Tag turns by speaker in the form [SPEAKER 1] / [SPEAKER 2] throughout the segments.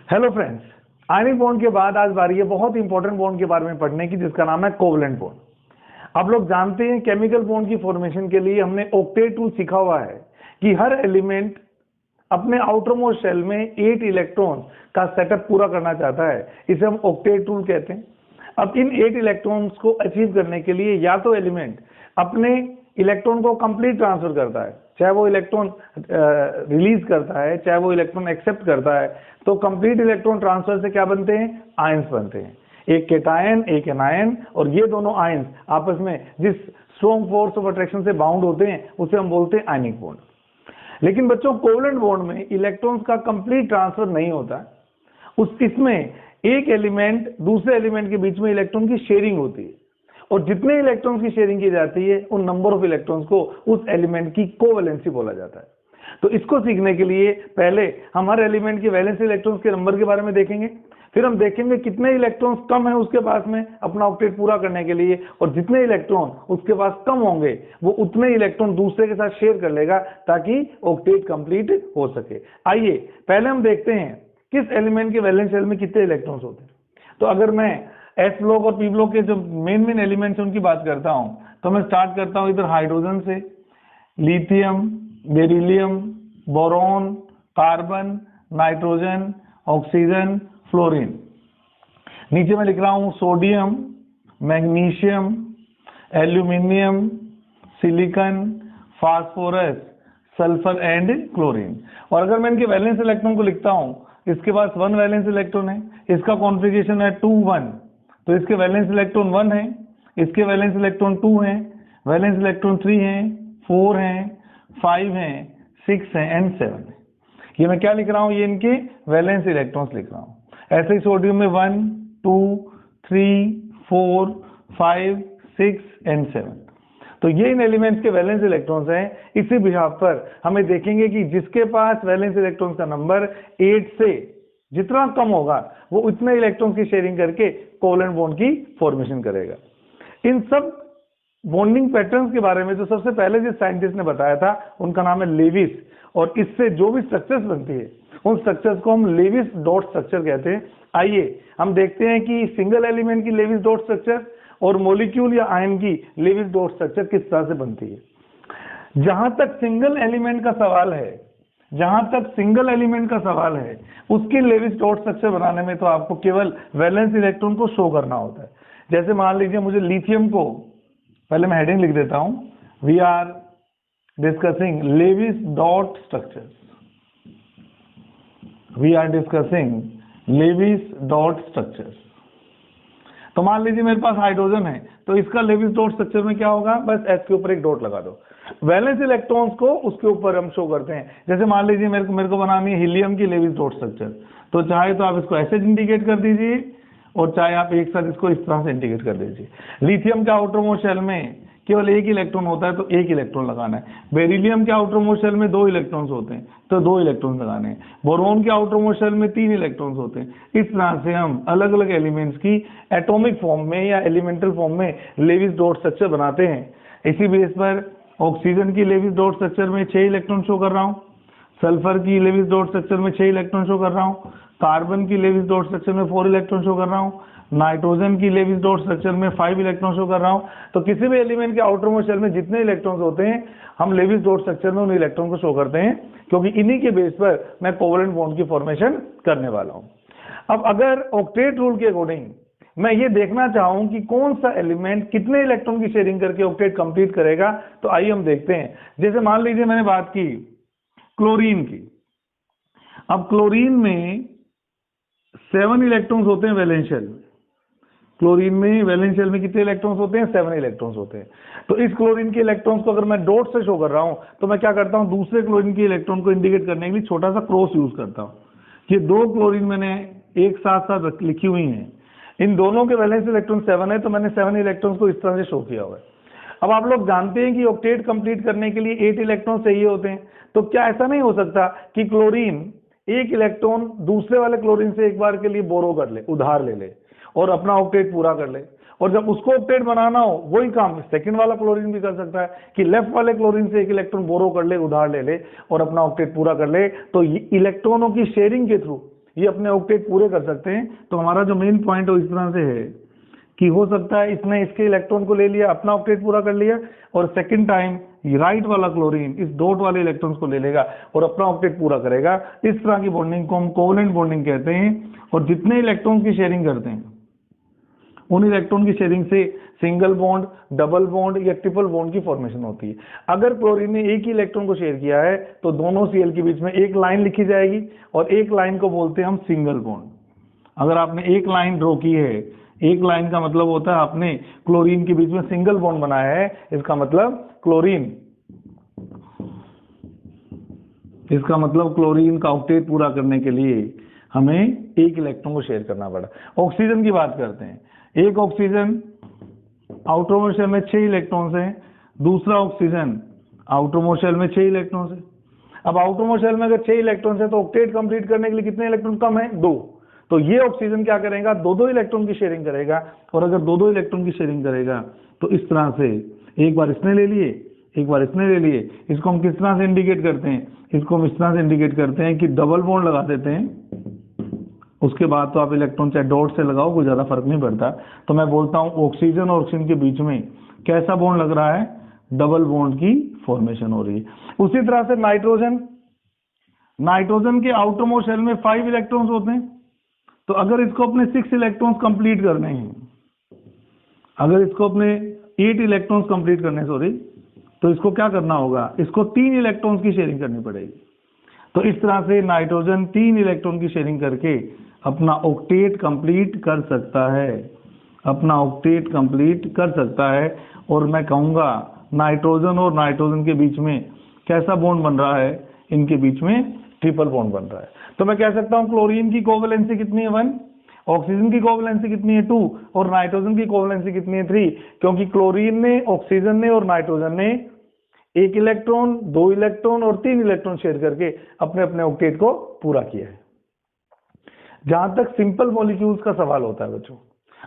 [SPEAKER 1] Hello friends, ionic bond के बाद आज बारी है बहुत इंपॉर्टेंट बॉन्ड के बारे में पढ़ने की, जिसका नाम है कोवलेंट बॉन्ड। आप लोग जानते हैं केमिकल बॉन्ड की फॉर्मेशन के लिए हमने ऑक्टेट रूल सीखा हुआ है कि हर एलिमेंट अपने आउटर मोस्ट शेल में 8 इलेक्ट्रॉन का सेटअप पूरा करना चाहता है। इसे हम ऑक्टेट रूल कहते हैं। अब इन 8 इलेक्ट्रॉन्स को अचीव करने के लिए या तो एलिमेंट अपने इलेक्ट्रॉन को कंप्लीट ट्रांसफर करता है, चाहे वो इलेक्ट्रॉन रिलीज करता है चाहे वो इलेक्ट्रॉन एक्सेप्ट करता है। तो कंप्लीट इलेक्ट्रॉन ट्रांसफर से क्या बनते हैं? आयंस बनते हैं, एक केटायन एक एनायन, और ये दोनों आयंस आपस में जिस स्ट्रॉन्ग फोर्स ऑफ अट्रैक्शन से बाउंड होते हैं उसे हम बोलते हैं आयनिक बॉन्ड। लेकिन बच्चों, कोवलेंट बॉन्ड में इलेक्ट्रॉन्स का कंप्लीट ट्रांसफर नहीं होता। इसमें एक एलिमेंट दूसरे एलिमेंट के बीच में इलेक्ट्रॉन की शेयरिंग होती है, और जितने इलेक्ट्रॉन्स की शेयरिंग की जाती है उन नंबर ऑफ इलेक्ट्रॉन्स को उस एलिमेंट की कोवैलेंसी बोला जाता है। तो इसको सीखने के लिए पहले हम हर एलिमेंट की वैलेंसी इलेक्ट्रॉन्स के नंबर के बारे में देखेंगे, फिर हम देखेंगे कितने इलेक्ट्रॉन्स कम है उसके पास में अपना ऑक्टेट पूरा करने के लिए, और जितने इलेक्ट्रॉन उसके पास कम होंगे वो उतने इलेक्ट्रॉन दूसरे के साथ शेयर कर लेगा ताकि ऑक्टेट कंप्लीट हो सके। आइए पहले हम देखते हैं किस एलिमेंट के वैलेंस शेल में कितने इलेक्ट्रॉन्स होते हैं। तो अगर मैं एस ब्लॉक और पी ब्लॉक के जो मेन एलिमेंट्स उनकी बात करता हूं, तो मैं स्टार्ट करता हूं इधर हाइड्रोजन से, lithium, beryllium, boron, carbon, nitrogen, oxygen, fluorine. नीचे मैं लिख रहा हूं sodium, magnesium, aluminium, silicon, phosphorus, sulphur and chlorine. और अगर मैं इनके वैलेंस इलेक्ट्रॉन को लिखता हूं, इसके पास 1 वैलेंस इलेक्ट्रॉन है, इसका कॉन्फ़िगरेशन है 2 1, तो इसके वैलेंस इलेक्ट्रॉन 1 है, इसके वैलेंस इलेक्ट्रॉन 2 हैं, वैलेंस इलेक्ट्रॉन 3 हैं, 4 हैं, 5 हैं, 6 हैं एंड 7 है। ये मैं क्या लिख रहा हूँ? ये इनके वैलेंस इलेक्ट्रॉन्स लिख रहा हूँ। ऐसे ही सोडियम में 1 2 3 4 5 6 एंड 7। तो ये इन एलिमेंट्स के वैलेंस इलेक्ट्रॉन्स हैं। इसी बिहाफ पर हमें देखेंगे कि जिसके पास वैलेंस इलेक्ट्रॉन्स का नंबर 8 से जितना कम होगा वो उतने इलेक्ट्रॉन्स की शेयरिंग करके कोवलेंट बॉन्ड की फॉर्मेशन करेगा। इन सब बॉन्डिंग पैटर्न्स के बारे में जो सबसे पहले जिस साइंटिस्ट ने बताया था उनका नाम है लेविस, और इससे जो भी स्ट्रक्चर्स बनती है उन स्ट्रक्चर्स को हम लेविस डॉट स्ट्रक्चर कहते हैं। आइए हम देखते हैं कि सिंगल एलिमेंट की लेविस डॉट स्ट्रक्चर और मॉलिक्यूल या आयन की लेविस डॉट स्ट्रक्चर किस तरह से बनती है। जहां तक सिंगल एलिमेंट का सवाल है, उसकी लेविस डॉट स्ट्रक्चर बनाने में तो आपको केवल वैलेंस इलेक्ट्रॉन को शो करना होता है। जैसे मान लीजिए मुझे लिथियम को, पहले मैं हेडिंग लिख देता हूं, we are discussing Lewis dot structure, we are discussing Lewis dot structure. तो मान लीजिए मेरे पास हाइड्रोजन है, तो इसका लेविस डॉट स्ट्रक्चर में क्या होगा? बस एस के ऊपर एक डॉट लगा दो। वैलेंस इलेक्ट्रॉन्स को उसके ऊपर हम शो करते हैं। जैसे मान लीजिए मेरे को बनानी है हीलियम की लेविस डॉट स्ट्रक्चर, तो चाहे तो आप इसको ऐसे इंडिकेट कर दीजिए और चाहे आप एक साथ इसको इस तरह से इंडिकेट कर दीजिए। लिथियम के आउटर मोस्ट शेल में केवल एक इलेक्ट्रॉन होता है तो एक इलेक्ट्रॉन लगाना है। बेरिलियम के आउटर मोस्ट शेल में 2 इलेक्ट्रॉन्स होते हैं तो 2 इलेक्ट्रॉन लगाने हैं। बोरोन के आउटर मोस्ट शेल में 3 इलेक्ट्रॉन्स होते हैं। इस तरह से हम अलग अलग एलिमेंट्स की एटॉमिक फॉर्म में या एलिमेंटल फॉर्म में लेविस डॉट स्ट्रक्चर बनाते हैं। इसी बेस पर ऑक्सीजन की लेविस डॉट स्ट्रक्चर में 6 इलेक्ट्रॉन शो कर रहा हूँ, सल्फर की लेविस डॉट स्ट्रक्चर में 6 इलेक्ट्रॉन शो कर रहा हूँ, कार्बन की लेविस डॉट स्ट्रक्चर में 4 इलेक्ट्रॉन शो कर रहा हूँ, नाइट्रोजन की लेविस डॉट स्ट्रक्चर में 5 इलेक्ट्रॉन शो कर रहा हूँ। तो किसी भी एलिमेंट के आउटर मोस्ट शेल में जितने इलेक्ट्रॉन्स होते हैं हम लेविस डॉट स्ट्रक्चर में उन इलेक्ट्रॉन को शो करते हैं, क्योंकि इन्हीं के बेस पर मैं कोवलेंट बॉन्ड की फॉर्मेशन करने वाला हूँ। अब अगर ऑक्टेट रूल के अकॉर्डिंग मैं ये देखना चाहूं कि कौन सा एलिमेंट कितने इलेक्ट्रॉन की शेयरिंग करके ऑक्टेट कंप्लीट करेगा, तो आइए हम देखते हैं। जैसे मान लीजिए मैंने बात की क्लोरीन की। अब क्लोरीन में 7 इलेक्ट्रॉन्स होते हैं वैलेंस शेल में। क्लोरीन में वैलेंस शेल में कितने इलेक्ट्रॉन्स होते हैं? 7 इलेक्ट्रॉन्स होते हैं। तो इस क्लोरीन के इलेक्ट्रॉन्स को अगर मैं डॉट से शो कर रहा हूं तो मैं क्या करता हूं? दूसरे क्लोरीन के इलेक्ट्रॉन को इंडिकेट करने के लिए छोटा सा क्रॉस यूज करता हूं। ये 2 क्लोरीन मैंने एक साथ साथ लिखी हुई हैं, इन दोनों के वैलेंस इलेक्ट्रॉन 7 है, तो मैंने 7 इलेक्ट्रॉन्स को इस तरह से शो किया हुआ है। अब आप लोग जानते हैं कि ऑक्टेट कंप्लीट करने के लिए 8 इलेक्ट्रॉन चाहिए होते हैं। तो क्या ऐसा नहीं हो सकता कि क्लोरीन एक इलेक्ट्रॉन दूसरे वाले क्लोरीन से एक बार के लिए बोरो कर ले, उधार ले ले और अपना ऑक्टेट पूरा कर ले, और जब उसको ऑक्टेट बनाना हो वही काम सेकंड वाला क्लोरीन भी कर सकता है कि लेफ्ट वाले क्लोरीन से एक इलेक्ट्रॉन बोरो कर ले, उधार ले ले और अपना ऑक्टेट पूरा कर ले। तो इलेक्ट्रॉनों की शेयरिंग के थ्रू ये अपने ऑक्टेट पूरे कर सकते हैं। तो हमारा जो मेन पॉइंट है इस तरह से है कि हो सकता है इसने इसके इलेक्ट्रॉन को ले लिया, अपना ऑक्टेट पूरा कर लिया, और सेकंड टाइम राइट वाला क्लोरीन इस डॉट वाले इलेक्ट्रॉन्स को ले लेगा और अपना ऑक्टेट पूरा करेगा। इस तरह की बॉन्डिंग को हम कोवलेंट बॉन्डिंग कहते हैं। और जितने इलेक्ट्रॉन की शेयरिंग करते हैं उन इलेक्ट्रॉन की शेयरिंग से सिंगल बॉन्ड, डबल बॉन्ड या ट्रिपल बॉन्ड की फॉर्मेशन होती है। अगर क्लोरीन ने एक ही इलेक्ट्रॉन को शेयर किया है तो दोनों Cl के बीच में एक लाइन लिखी जाएगी और एक लाइन को बोलते हैं हम सिंगल बॉन्ड। अगर आपने एक लाइन ड्रॉ की है, एक लाइन का मतलब होता है आपने क्लोरीन के बीच में सिंगल बॉन्ड बनाया है, इसका मतलब क्लोरीन का ऑक्टेट पूरा करने के लिए हमें एक इलेक्ट्रॉन को शेयर करना पड़ा। ऑक्सीजन की बात करते हैं। एक ऑक्सीजन आउटरमोस्ट शेल में 6 इलेक्ट्रॉन्स हैं, दूसरा ऑक्सीजन आउटरमोस्ट शेल में 6 इलेक्ट्रॉन्स है। अब आउटरमोस्ट शेल में अगर 6 इलेक्ट्रॉन्स है तो ऑक्टेट कंप्लीट करने के लिए कितने इलेक्ट्रॉन कम है? 2। तो ये ऑक्सीजन क्या करेगा? 2-2 इलेक्ट्रॉन की शेयरिंग करेगा। और अगर 2-2 इलेक्ट्रॉन की शेयरिंग करेगा तो इस तरह से एक बार इसने ले लिए, एक बार इसने ले लिए। इसको हम किस तरह से इंडिकेट करते हैं? इसको हम इस तरह से इंडिकेट करते हैं कि डबल बॉन्ड लगा देते हैं। उसके बाद तो आप इलेक्ट्रॉन चाहे डॉट से लगाओ, कोई ज्यादा फर्क नहीं पड़ता। तो मैं बोलता हूं ऑक्सीजन और ऑक्सीजन के बीच में कैसा बॉन्ड लग रहा है? डबल बॉन्ड की फॉर्मेशन हो रही है। उसी तरह से नाइट्रोजन के आउटरमोस्ट शेल में 5 इलेक्ट्रॉन्स होते हैं। तो अगर इसको अपने 6 इलेक्ट्रॉन्स कंप्लीट करने हैं, अगर इसको अपने 8 इलेक्ट्रॉन्स कंप्लीट करने तो इसको क्या करना होगा? इसको 3 इलेक्ट्रॉन्स की शेयरिंग करनी पड़ेगी। तो इस तरह से नाइट्रोजन 3 इलेक्ट्रॉन की शेयरिंग करके अपना ऑक्टेट कंप्लीट कर सकता है, अपना ऑक्टेट कंप्लीट कर सकता है। और मैं कहूंगा नाइट्रोजन और नाइट्रोजन के बीच में कैसा बॉन्ड बन रहा है? इनके बीच में ट्रिपल बॉन्ड बन रहा है। तो मैं कह सकता हूं क्लोरीन की कोवैलेंसी कितनी है? 1। ऑक्सीजन की कोवैलेंसी कितनी है? 2। और नाइट्रोजन की कोवैलेंसी कितनी है? 3। क्योंकि क्लोरीन ने, ऑक्सीजन ने और नाइट्रोजन ने 1 इलेक्ट्रॉन, 2 इलेक्ट्रॉन और 3 इलेक्ट्रॉन शेयर करके अपने अपने ऑक्टेट को पूरा किया है। जहां तक सिंपल मॉलिक्यूल्स का सवाल होता है बच्चों,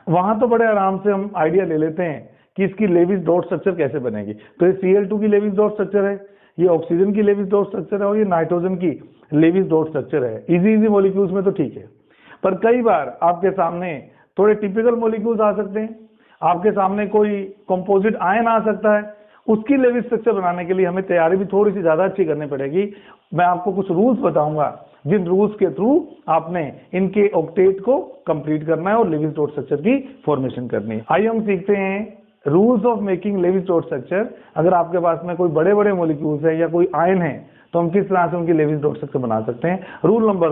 [SPEAKER 1] वहां तो बड़े आराम से हम आइडिया ले लेते हैं कि इसकी लेविस डॉट स्ट्रक्चर कैसे बनेगी। तो ये Cl2 की लेविस डॉट स्ट्रक्चर है, ये ऑक्सीजन की लेविस डॉट स्ट्रक्चर है और ये नाइट्रोजन की लेविस डॉट स्ट्रक्चर है। इजी मॉलिक्यूल्स में तो ठीक है, पर कई बार आपके सामने थोड़े टिपिकल मॉलिक्यूल्स आ सकते हैं, आपके सामने कोई कंपोजिट आयन आ सकता है, उसकी लेविस स्ट्रक्चर बनाने के लिए हमें तैयारी भी थोड़ी सी ज्यादा अच्छी करनी पड़ेगी। मैं आपको कुछ रूल्स बताऊंगा जिन रूल्स के थ्रू आपने इनके ऑक्टेट को कंप्लीट करना है और लेविस डॉट स्ट्रक्चर की फॉर्मेशन करनी है। आइए हम सीखते हैं rules of making Lewis dot structure. अगर आपके पास में कोई बड़े बड़े मॉलिक्यूल्स है या कोई आयन है तो हम किस तरह से उनकी लेविस डॉट स्ट्रक्चर बना सकते हैं। रूल नंबर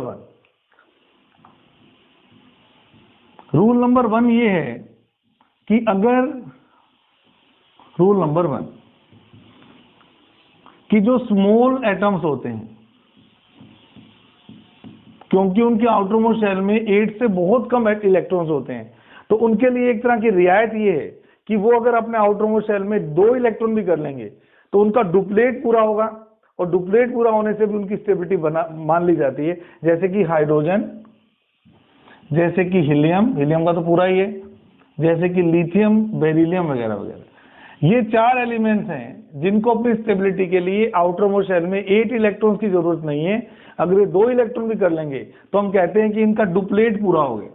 [SPEAKER 1] 1 ये है कि अगर रूल नंबर 1 कि जो स्मॉल एटम्स होते हैं, क्योंकि उनके आउटरमोस्ट शेल में 8 से बहुत कम इलेक्ट्रॉन्स होते हैं, तो उनके लिए एक तरह की रियायत ये है कि वो अगर अपने आउटरमोस्ट शेल में 2 इलेक्ट्रॉन भी कर लेंगे तो उनका डुप्लेट पूरा होगा, और डुप्लेट पूरा होने से भी उनकी स्टेबिलिटी मान ली जाती है। जैसे कि हाइड्रोजन, जैसे कि हीलियम का तो पूरा ही है, जैसे कि लिथियम, बेरिलियम वगैरह वगैरह। ये 4 एलिमेंट्स हैं जिनको अपनी स्टेबिलिटी के लिए आउटरमोस्ट शेल में 8 इलेक्ट्रॉन्स की जरूरत नहीं है। अगर ये 2 इलेक्ट्रॉन भी कर लेंगे तो हम कहते हैं कि इनका डुप्लेट पूरा हो गया,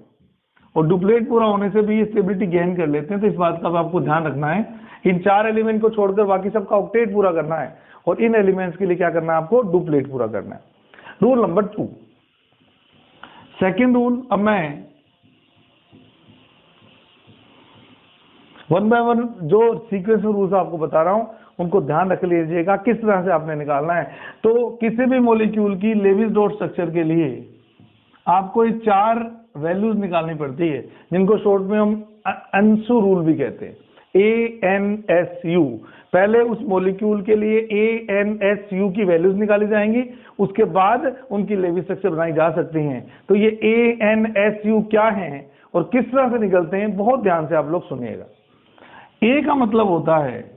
[SPEAKER 1] और डुप्लेट पूरा होने से भी ये स्टेबिलिटी गेन कर लेते हैं। तो इस बात का आपको ध्यान रखना है, इन 4 एलिमेंट को छोड़कर बाकी सबका ऑक्टेट पूरा करना है, और इन एलिमेंट्स के लिए क्या करना है? आपको डुप्लेट पूरा करना है। Rule number 2, second rule. अब मैं 1 बाय 1 जो सीक्वेंस रूल्स आपको बता रहा हूं उनको ध्यान रख लीजिएगा किस तरह से आपने निकालना है। तो किसी भी मॉलिक्यूल की लेविस डॉट स्ट्रक्चर के लिए आपको ये 4 वैल्यूज निकालनी पड़ती है, जिनको शॉर्ट में हम ANSU रूल भी कहते हैं। ANSU, पहले उस मॉलिक्यूल के लिए ANSU की वैल्यूज निकाली जाएंगी, उसके बाद उनकी लेविस स्ट्रक्चर बनाई जा सकती हैं। तो ये ANSU क्या है और किस तरह से निकलते हैं, बहुत ध्यान से आप लोग सुनिएगा। A का मतलब होता है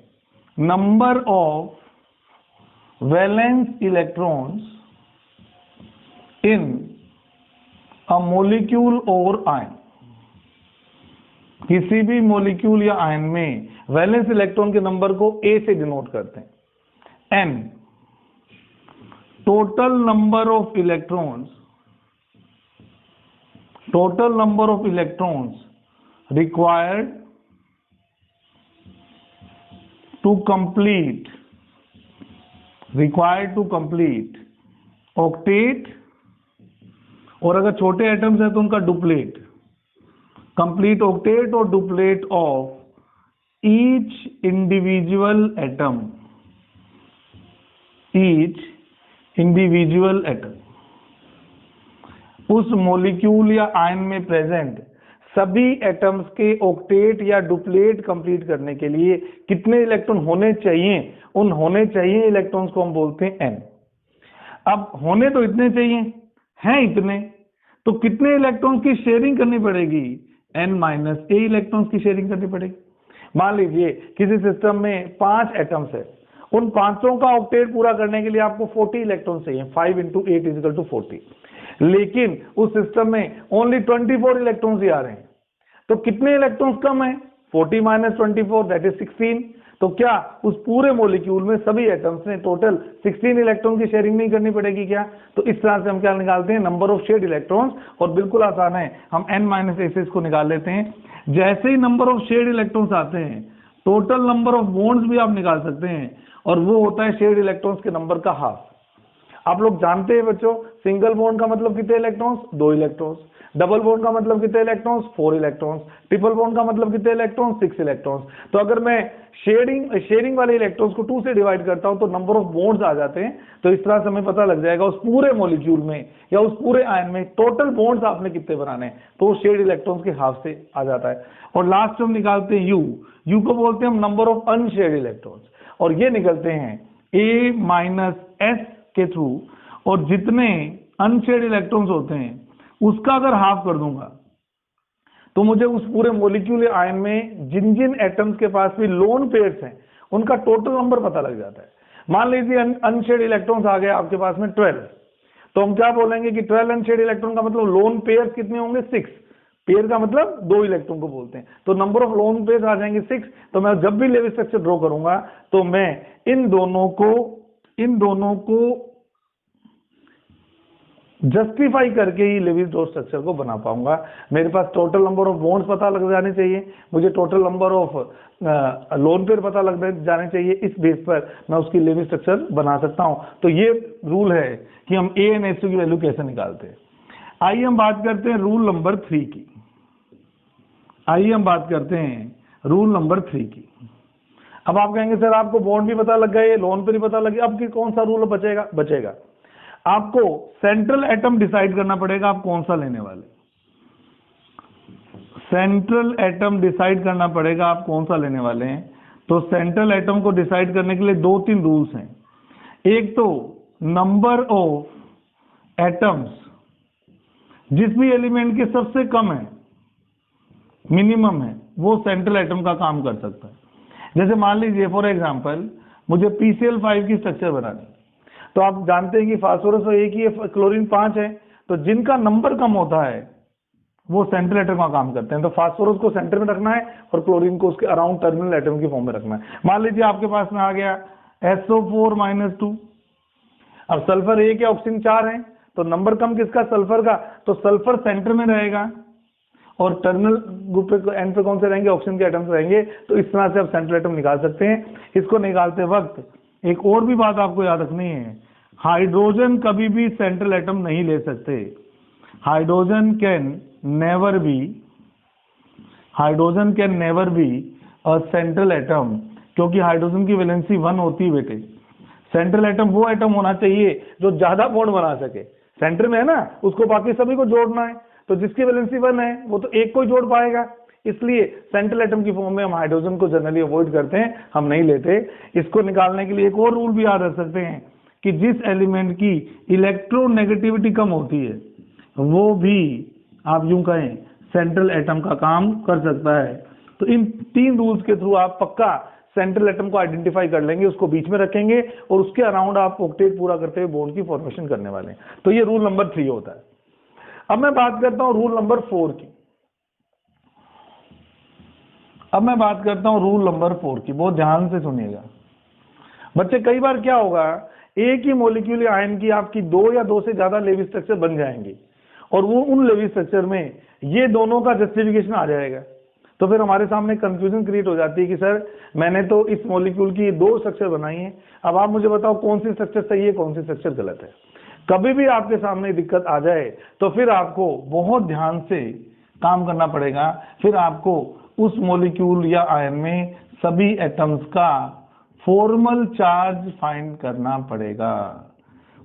[SPEAKER 1] number of valence electrons in a molecule और आयन। किसी भी मॉलिक्यूल या आयन में वैलेंस इलेक्ट्रॉन के नंबर को A से डिनोट करते हैं। N, total number of electrons total number of electrons required to complete octet, और अगर छोटे एटम्स है तो उनका डुप्लेट, कंप्लीट ऑक्टेट और duplet of each individual atom, उस मॉलिक्यूल या आयन में प्रेजेंट सभी एटम्स के ऑक्टेट या डुप्लेट कंप्लीट करने के लिए कितने इलेक्ट्रॉन होने चाहिए, उन होने चाहिए इलेक्ट्रॉन्स को हम बोलते हैं n। अब होने तो इतने चाहिए, हैं इतने, तो कितने इलेक्ट्रॉन्स की शेयरिंग करनी पड़ेगी, n माइनस ए इलेक्ट्रॉन्स की शेयरिंग करनी पड़ेगी। मान लीजिए किसी सिस्टम में 5 एटम्स है, उन पांचों का ऑक्टेट पूरा करने के लिए आपको 40 इलेक्ट्रॉन चाहिए, 5 × 8 = 40, लेकिन उस सिस्टम में ओनली 24 इलेक्ट्रॉन्स ही आ रहे हैं, तो कितने इलेक्ट्रॉन्स कम है, 40 - 24 दैट इज 16। तो क्या उस पूरे मॉलिक्यूल में सभी एटम्स ने टोटल 16 इलेक्ट्रॉन की शेयरिंग नहीं करनी पड़ेगी क्या? तो इस तरह से हम क्या निकालते हैं, नंबर ऑफ शेयर्ड इलेक्ट्रॉन्स, और बिल्कुल आसान है, हम n - a को निकाल लेते हैं। जैसे ही नंबर ऑफ शेयर्ड इलेक्ट्रॉन्स आते हैं, टोटल नंबर ऑफ बॉन्ड्स भी आप निकाल सकते हैं, और वो होता है शेयर्ड इलेक्ट्रॉन्स के नंबर का हाफ। आप लोग जानते हैं बच्चों, सिंगल बॉन्ड का मतलब कितने इलेक्ट्रॉन्स, 2 इलेक्ट्रॉन्स, डबल बॉन्ड का मतलब कितने इलेक्ट्रॉन्स, 4 इलेक्ट्रॉन्स, ट्रिपल बॉन्ड का मतलब कितने इलेक्ट्रॉन्स, 6 इलेक्ट्रॉन्स। तो अगर मैं शेयरिंग वाले इलेक्ट्रॉन्स को 2 से डिवाइड करता हूं तो नंबर ऑफ बॉन्ड्स आ जाते हैं। तो इस तरह से हमें पता लग जाएगा उस पूरे मॉलिक्यूल में या उस पूरे आयन में टोटल बॉन्ड्स आपने कितने बनाने हैं, तो शेयर्ड इलेक्ट्रॉन्स के हाफ से आ जाता है। और लास्ट हम निकालते हैं यू को बोलते हैं हम नंबर ऑफ अनशेयर्ड इलेक्ट्रॉन्स, और ये निकलते हैं a - s के थ्रू, और जितने अनशेयर्ड इलेक्ट्रॉन्स होते हैं उसका अगर हाफ कर दूंगा तो मुझे उस पूरे मॉलिक्यूल आयन में जिन जिन एटम्स के पास भी लोन पेयर्स हैं उनका टोटल नंबर पता लग जाता है। मान लीजिए अनशेयर्ड इलेक्ट्रॉन्स आ गए आपके पास में 12, तो हम क्या बोलेंगे कि 12 अनशेयर्ड इलेक्ट्रॉन का मतलब लोन पेयर्स कितने होंगे, 6। पेयर का मतलब 2 इलेक्ट्रॉन को बोलते हैं, तो नंबर ऑफ लोन पेयर्स आ जाएंगे 6। तो मैं जब भी लेविस स्ट्रक्चर ड्रॉ करूंगा तो मैं इन दोनों को जस्टिफाई करके ही लेविस डॉट स्ट्रक्चर को बना पाऊंगा। मेरे पास टोटल नंबर ऑफ बॉन्ड्स पता लग जाने चाहिए, मुझे total number of lone pair पता लग जाने चाहिए, इस बेस पर मैं उसकी लेविस स्ट्रक्चर बना सकता हूं। तो ये रूल है कि हम ए एन एस की वैल्यू कैसे निकालते हैं। आइए हम बात करते हैं रूल नंबर 3 की। अब आप कहेंगे सर आपको बॉन्ड भी पता लग गए, लोन पेयर भी पता लग गया, अब कि कौन सा रूल बचेगा? आपको सेंट्रल एटम डिसाइड करना पड़ेगा आप कौन सा लेने वाले। सेंट्रल एटम डिसाइड करना पड़ेगा आप कौन सा लेने वाले हैं। तो सेंट्रल एटम को डिसाइड करने के लिए 2-3 रूल्स हैं। एक तो नंबर ऑफ एटम्स जिस भी एलिमेंट के सबसे कम है, मिनिमम है, वो सेंट्रल एटम का काम कर सकता है। जैसे मान लीजिए फॉर एग्जांपल मुझे PCl5 की स्ट्रक्चर बनानी, तो आप जानते हैं कि फास्फोरस तो एक ही है, क्लोरीन 5 है, तो जिनका नंबर कम होता है वो सेंट्रल एटम का काम करते हैं। तो फास्फोरस को सेंटर में रखना है और क्लोरीन को उसके अराउंड टर्मिनल एटम की फॉर्म में रखना है। मान लीजिए आपके पास में आ गया SO4 - 2, अब सल्फर 1 है, ऑक्सीजन 4 है, तो नंबर कम किसका, सल्फर का, तो सल्फर सेंटर में रहेगा और टर्मिनल ग्रुप पे एंड पे कौन से रहेंगे, ऑक्सीजन के एटम्स रहेंगे। तो इस तरह से आप सेंट्रल एटम निकाल सकते हैं। इसको निकालते वक्त एक और भी बात आपको याद रखनी है, हाइड्रोजन कभी भी सेंट्रल एटम नहीं ले सकते। Hydrogen can never be a central atom, क्योंकि हाइड्रोजन की वैलेंसी 1 होती है बेटे। सेंट्रल एटम वो एटम होना चाहिए जो ज्यादा बॉन्ड बना सके, सेंटर में है ना, उसको बाकी सभी को जोड़ना है, तो जिसकी वैलेंसी 1 है वो तो एक को ही जोड़ पाएगा। इसलिए सेंट्रल एटम की फॉर्म में हम हाइड्रोजन को जनरली अवॉइड करते हैं, हम नहीं लेते। इसको निकालने के लिए एक और रूल भी याद रख सकते हैं कि जिस एलिमेंट की इलेक्ट्रोनेगेटिविटी कम होती है वो भी आप यूं कहें सेंट्रल एटम का काम कर सकता है। तो इन 3 रूल्स के थ्रू आप पक्का सेंट्रल एटम को आइडेंटिफाई कर लेंगे, उसको बीच में रखेंगे और उसके अराउंड आप ऑक्टेट पूरा करते हुए बॉन्ड की फॉर्मेशन करने वाले हैं। तो ये रूल नंबर 3 होता है। अब मैं बात करता हूं रूल नंबर 4 की। बहुत ध्यान से सुनिएगा बच्चे। कई बार क्या होगा, एक ही मॉलिक्यूल आयन की आपकी 2 या 2 से ज्यादा लेविस स्ट्रक्चर बन जाएंगे और वो उन लेवी स्ट्रक्चर में ये दोनों का जस्टिफिकेशन आ जाएगा, तो फिर हमारे सामने कंफ्यूजन क्रिएट हो जाती है कि सर मैंने तो इस मॉलिक्यूल की 2 स्ट्रक्चर बनाई है, अब आप मुझे बताओ कौन सी स्ट्रक्चर सही है कौन सी स्ट्रक्चर गलत है। कभी भी आपके सामने दिक्कत आ जाए तो फिर आपको बहुत ध्यान से काम करना पड़ेगा, फिर आपको उस मॉलिक्यूल या आयन में सभी एटम्स का फॉर्मल चार्ज फाइंड करना पड़ेगा।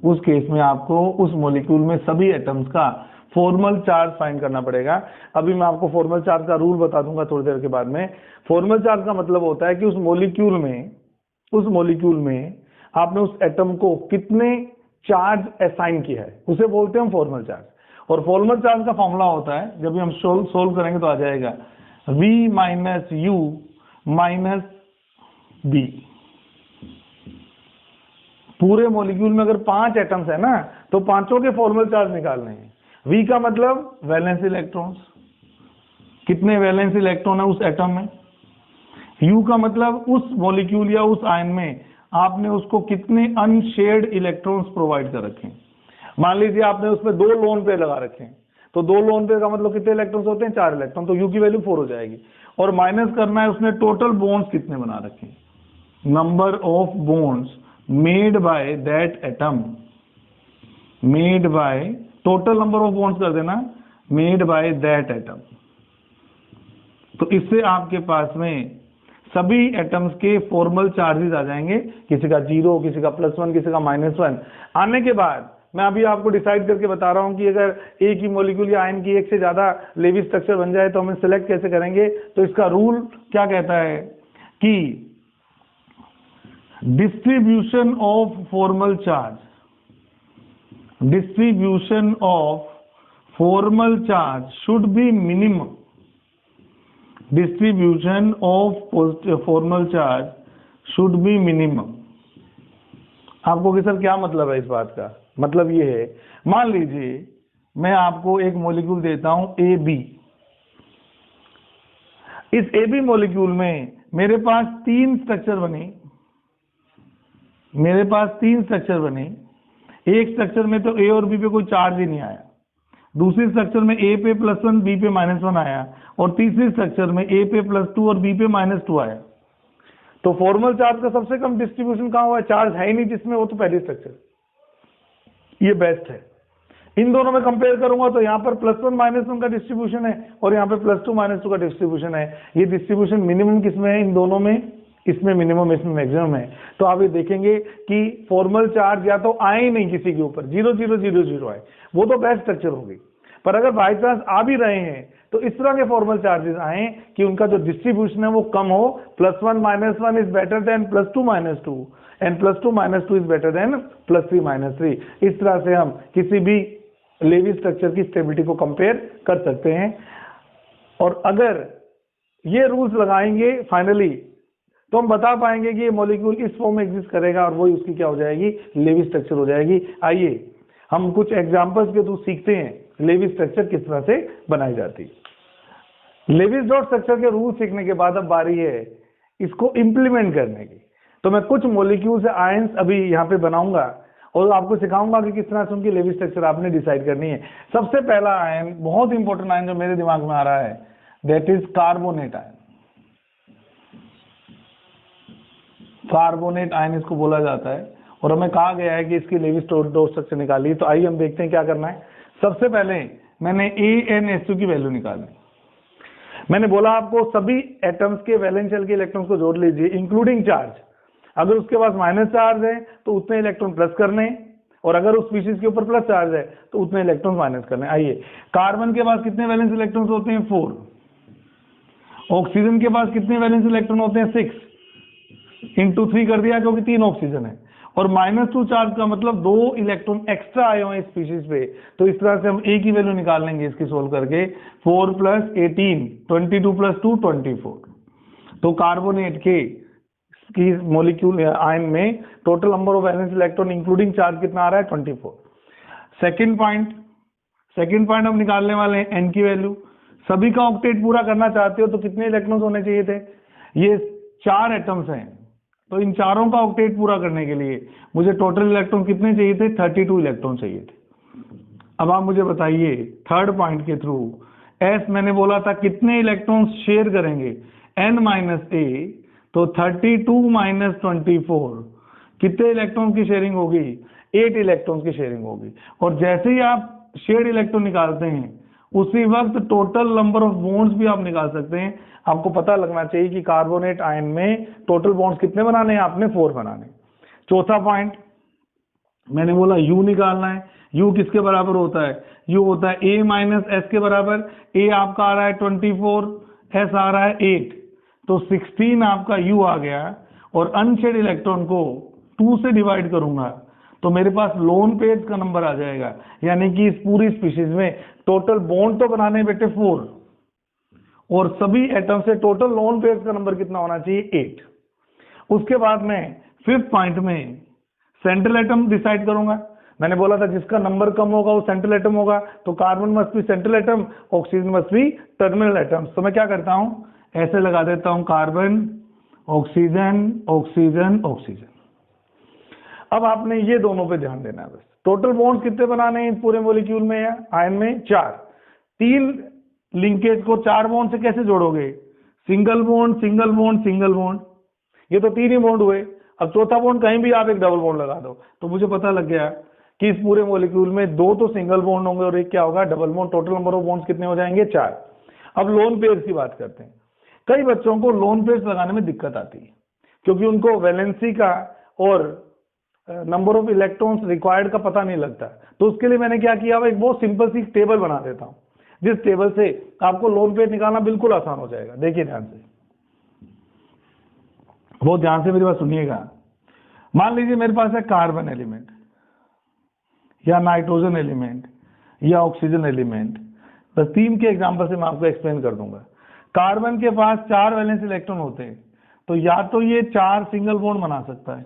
[SPEAKER 1] उस केस में आपको उस मॉलिक्यूल में सभी एटम्स का फॉर्मल चार्ज फाइंड करना पड़ेगा। अभी मैं आपको फॉर्मल चार्ज का रूल बता दूंगा थोड़ी देर के बाद में। फॉर्मल चार्ज का मतलब होता है कि उस मॉलिक्यूल में आपने उस एटम को कितने चार्ज असाइन किया है, उसे बोलते हैं हम फॉर्मल चार्ज। और फॉर्मल चार्ज का फॉर्मूला होता है, जब भी हम सोल्व करेंगे तो आ जाएगा V minus U minus B। पूरे मॉलिक्यूल में अगर 5 एटम्स है ना तो पांचों के फॉर्मल चार्ज निकालने हैं। V का मतलब वैलेंस इलेक्ट्रॉन्स, कितने वैलेंस इलेक्ट्रॉन है उस एटम में। U का मतलब उस मॉलिक्यूल या उस आयन में आपने उसको कितने अनशेयर्ड इलेक्ट्रॉन्स प्रोवाइड कर रखे हैं। मान लीजिए आपने उसमें 2 लोन पेयर लगा रखे हैं, तो 2 लोन पेयर का मतलब कितने इलेक्ट्रॉन्स होते हैं, 4 इलेक्ट्रॉन, तो U की वैल्यू 4 हो जाएगी। और माइनस करना है उसने टोटल बॉन्ड्स कितने बना रखे हैं, number of bonds made by that atom, made by total number of bonds कर देना, मेड बाय दैट एटम। तो इससे आपके पास में सभी एटम्स के फॉर्मल चार्जेस आ जाएंगे, किसी का 0, किसी का +1, किसी का -1। आने के बाद मैं अभी आपको डिसाइड करके बता रहा हूं कि अगर एक ही मॉलिक्यूल या आयन की एक से ज्यादा लेवी स्ट्रक्चर बन जाए तो हम सिलेक्ट कैसे करेंगे। तो इसका रूल क्या कहता है कि distribution of formal charge, distribution of formal charge should be minimum, distribution of formal charge should be minimum। आपको कि सर क्या मतलब है इस बात का, मतलब ये है, मान लीजिए मैं आपको एक मॉलिक्यूल देता हूं AB। इस AB मॉलिक्यूल में मेरे पास 3 स्ट्रक्चर बने, एक स्ट्रक्चर में तो A और B पे कोई चार्ज ही नहीं आया, दूसरी स्ट्रक्चर में A पे +1 B पे -1 आया, और तीसरी स्ट्रक्चर में A पे +2 और B पे -2 आया। तो फॉर्मल चार्ज का सबसे कम डिस्ट्रीब्यूशन कहाँ हुआ है, चार्ज है ही नहीं जिसमें, वो तो पहली स्ट्रक्चर, ये बेस्ट है। इन दोनों में कंपेयर करूंगा तो यहाँ पर +1 -1 का डिस्ट्रीब्यूशन है और यहाँ पे +2 -2 का डिस्ट्रीब्यूशन है। ये डिस्ट्रीब्यूशन मिनिमम किसमें है, इन दोनों में, इसमें मिनिमम इसमें मैक्सिमम है। तो आप ये देखेंगे कि फॉर्मल चार्ज या तो आए ही नहीं किसी के ऊपर, 0 0 0 0 आए, वो तो बेस्ट स्ट्रक्चर होगी। पर अगर बाई चांस आ भी रहे हैं तो इस तरह के फॉर्मल चार्जेस आए कि उनका जो डिस्ट्रीब्यूशन है वो कम हो, +1 -1 is better than +2 -2 and +2 -2 is better than +3 -3। इस तरह से हम किसी भी लेवी स्ट्रक्चर की स्टेबिलिटी को कंपेयर कर सकते हैं। और अगर ये रूल्स लगाएंगे फाइनली तो हम बता पाएंगे कि ये मॉलिक्यूल इस फॉर्म में एग्जिस्ट करेगा और वही उसकी क्या हो जाएगी, लेवी स्ट्रक्चर हो जाएगी। आइए हम कुछ एग्जांपल्स के थ्रू सीखते हैं लेवी स्ट्रक्चर किस तरह से बनाई जाती है। लेविस डॉट स्ट्रक्चर के रूल सीखने के बाद अब बारी है इसको इंप्लीमेंट करने की। तो मैं कुछ मॉलिक्यूल्स या आयंस अभी यहाँ पे बनाऊंगा और आपको सिखाऊंगा कि किस तरह से उनकी लेवी स्ट्रक्चर आपने डिसाइड करनी है। सबसे पहला आयन, बहुत इंपॉर्टेंट आयन जो मेरे दिमाग में आ रहा है, that is carbonate ion. Carbonate ion इसको बोला जाता है और हमें कहा गया है कि इसकी लेवी डॉट स्ट्रक्चर निकाली। तो आइए हम देखते हैं क्या करना है। सबसे पहले मैंने AnSO की वैल्यू निकालनी। मैंने बोला आपको सभी एटम्स के वैलेंस शेल के इलेक्ट्रॉन्स को जोड़ लीजिए इंक्लूडिंग चार्ज। अगर उसके पास माइनस चार्ज है तो उतने इलेक्ट्रॉन प्लस करने, और अगर उस स्पीशीज के ऊपर प्लस चार्ज है तो उतने इलेक्ट्रॉन माइनस करने। आइए, कार्बन के पास कितने वैलेंस इलेक्ट्रॉन्स होते हैं, 4। ऑक्सीजन के पास कितने वैलेंस इलेक्ट्रॉन होते हैं, 6 इंटू 3 कर दिया क्योंकि 3 ऑक्सीजन है। और -2 चार्ज का मतलब 2 इलेक्ट्रॉन एक्स्ट्रा आए हुए स्पीशीज पे। तो इस तरह से हम A की वैल्यू निकाल लेंगे इसकी सोल्व करके, 4 + 18, 22 + 2 24। तो कार्बोनेट की मॉलिक्यूल आयन में total number of valence electron including charge कितना आ रहा है, 24। सेकंड पॉइंट हम निकालने वाले हैं N की वैल्यू। सभी का ऑक्टेट पूरा करना चाहते हो तो कितने इलेक्ट्रॉन्स होने चाहिए थे, ये 4 एटम्स हैं, तो इन चारों का ऑक्टेट पूरा करने के लिए मुझे टोटल इलेक्ट्रॉन कितने चाहिए थे, 32 इलेक्ट्रॉन चाहिए थे। अब आप मुझे बताइए थर्ड पॉइंट के थ्रू, एस मैंने बोला था कितने इलेक्ट्रॉन्स शेयर करेंगे, n माइनस ए, तो 32 माइनस 24 कितने इलेक्ट्रॉन की शेयरिंग होगी, 8 इलेक्ट्रॉन की शेयरिंग होगी। और जैसे ही आप शेयर्ड इलेक्ट्रॉन निकालते हैं उसी वक्त टोटल नंबर ऑफ बॉन्ड्स भी आप निकाल सकते हैं। आपको पता लगना चाहिए कि कार्बोनेट आयन में टोटल बॉन्ड्स कितने बनाने हैं, आपने 4 बनाने। चौथा पॉइंट मैंने बोला U निकालना है। U किसके बराबर होता है, U होता है A माइनस एस के बराबर। A आपका आ रहा है 24, S आ रहा है 8, तो 16 आपका U आ गया। और अनशेड इलेक्ट्रॉन को 2 से डिवाइड करूंगा तो मेरे पास लोन पेयर्स का नंबर आ जाएगा, यानी कि इस पूरी स्पीशीज में टोटल बॉन्ड तो बनाने बेटे 4 और सभी एटम से टोटल लोन पेयर्स का नंबर कितना होना चाहिए, 8। उसके बाद में फिफ्थ पॉइंट में सेंट्रल एटम डिसाइड करूंगा। मैंने बोला था जिसका नंबर कम होगा वो सेंट्रल एटम होगा, तो carbon must be central atom, oxygen must be terminal atom. तो मैं क्या करता हूं, ऐसे लगा देता हूं कार्बन ऑक्सीजन ऑक्सीजन ऑक्सीजन। अब आपने ये दोनों पे ध्यान देना है बस। टोटल बॉन्ड कितने बनाने हैं पूरे मॉलिक्यूल में या आयन में, 4। 3 लिंकेज को 4 बॉन्ड से कैसे जोड़ोगे, single bond single bond single bond, ये तो 3 ही बॉन्ड हुए। अब चौथा बॉन्ड कहीं भी आप एक डबल बॉन्ड लगा दो तो मुझे पता लग गया कि इस पूरे मॉलिक्यूल में 2 तो सिंगल बॉन्ड होंगे और एक क्या होगा, double bond. Total number of bonds कितने हो जाएंगे, 4। अब लोन पेयर्स की बात करते हैं। कई बच्चों को लोन पेयर्स लगाने में दिक्कत आती है क्योंकि उनको वैलेंसी का और नंबर ऑफ इलेक्ट्रॉन्स रिक्वायर्ड का पता नहीं लगता। तो उसके लिए मैंने क्या किया, एक बहुत सिंपल सी टेबल बना देता हूं जिस टेबल से आपको लोन पेयर निकालना बिल्कुल आसान हो जाएगा। देखिए ध्यान से, बहुत ध्यान से मेरी बात सुनिएगा। मान लीजिए मेरे पास है कार्बन एलिमेंट या नाइट्रोजन एलिमेंट या ऑक्सीजन एलिमेंट, बस 3 के एग्जांपल से मैं आपको एक्सप्लेन कर दूंगा। कार्बन के पास 4 वैलेंस इलेक्ट्रॉन होते हैं, तो या तो ये 4 सिंगल बॉन्ड बना सकता है,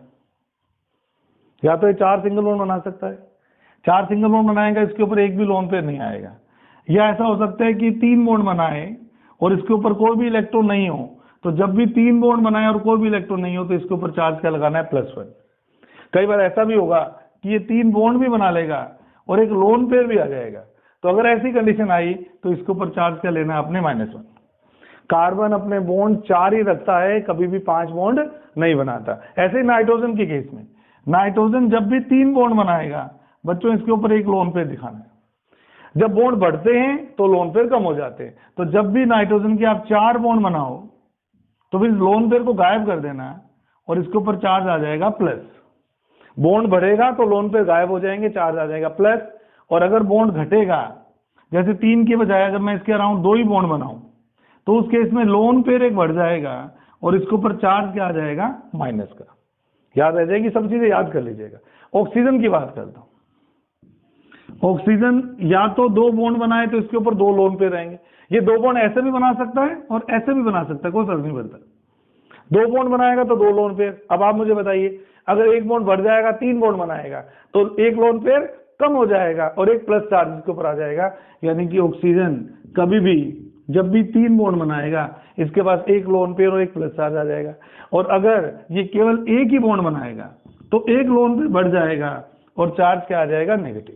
[SPEAKER 1] या तो ये 4 सिंगल बॉन्ड बना सकता है। 4 सिंगल बॉन्ड बनाएगा, इसके ऊपर एक भी लोन पेयर नहीं आएगा। या ऐसा हो सकता है कि 3 बॉन्ड बनाए और इसके ऊपर कोई भी इलेक्ट्रॉन नहीं हो, तो जब भी 3 बॉन्ड बनाए और कोई भी इलेक्ट्रॉन नहीं हो तो इसके ऊपर चार्ज क्या लगाना है, +1। कई बार ऐसा भी होगा कि ये 3 बॉन्ड भी बना लेगा और एक लोन पेयर भी आ जाएगा, तो अगर ऐसी कंडीशन आई तो इसके ऊपर चार्ज क्या लेना है आपने, -1। कार्बन अपने बॉन्ड 4 ही रखता है, कभी भी 5 बॉन्ड नहीं बनाता। ऐसे ही नाइट्रोजन के केस में, नाइट्रोजन जब भी 3 बॉन्ड बनाएगा बच्चों इसके ऊपर एक लोन पेयर दिखाना है। जब बॉन्ड बढ़ते हैं तो लोन पेयर कम हो जाते हैं। तो जब भी नाइट्रोजन के आप 4 बॉन्ड बनाओ तो फिर लोन पेयर को गायब कर देना और इसके ऊपर चार्ज आ जाएगा प्लस। बॉन्ड बढ़ेगा तो लोन पेयर गायब हो जाएंगे, चार्ज आ जाएगा प्लस। और अगर बॉन्ड घटेगा, जैसे 3 के बजाय अगर मैं इसके अराउंड 2 ही बॉन्ड बनाऊं तो उस केस में लोन पेयर एक बढ़ जाएगा और इसके ऊपर चार्ज क्या आ जाएगा, माइनस का। याद रह जाएगी, सब चीजें याद कर लीजिएगा। ऑक्सीजन की बात करता हूं। ऑक्सीजन या तो 2 बॉन्ड बनाए तो इसके ऊपर 2 लोन पेयर रहेंगे। ये 2 बॉन्ड ऐसे भी बना सकता है और ऐसे भी बना सकता है, कोई फर्क नहीं पड़ता। 2 बॉन्ड बनाएगा तो 2 लोन पेयर। अब आप मुझे बताइए, अगर एक बॉन्ड बढ़ जाएगा, 3 बॉन्ड बनाएगा तो एक लोन पेयर कम हो जाएगा और एक प्लस चार्ज इसके ऊपर आ जाएगा। यानी कि ऑक्सीजन कभी भी जब भी 3 बॉन्ड बनाएगा इसके पास एक लोन पेयर और एक प्लस चार्ज आ जाएगा। और अगर ये केवल एक ही बॉन्ड बनाएगा तो एक लोन पेयर बढ़ जाएगा और चार्ज क्या आ जाएगा, नेगेटिव।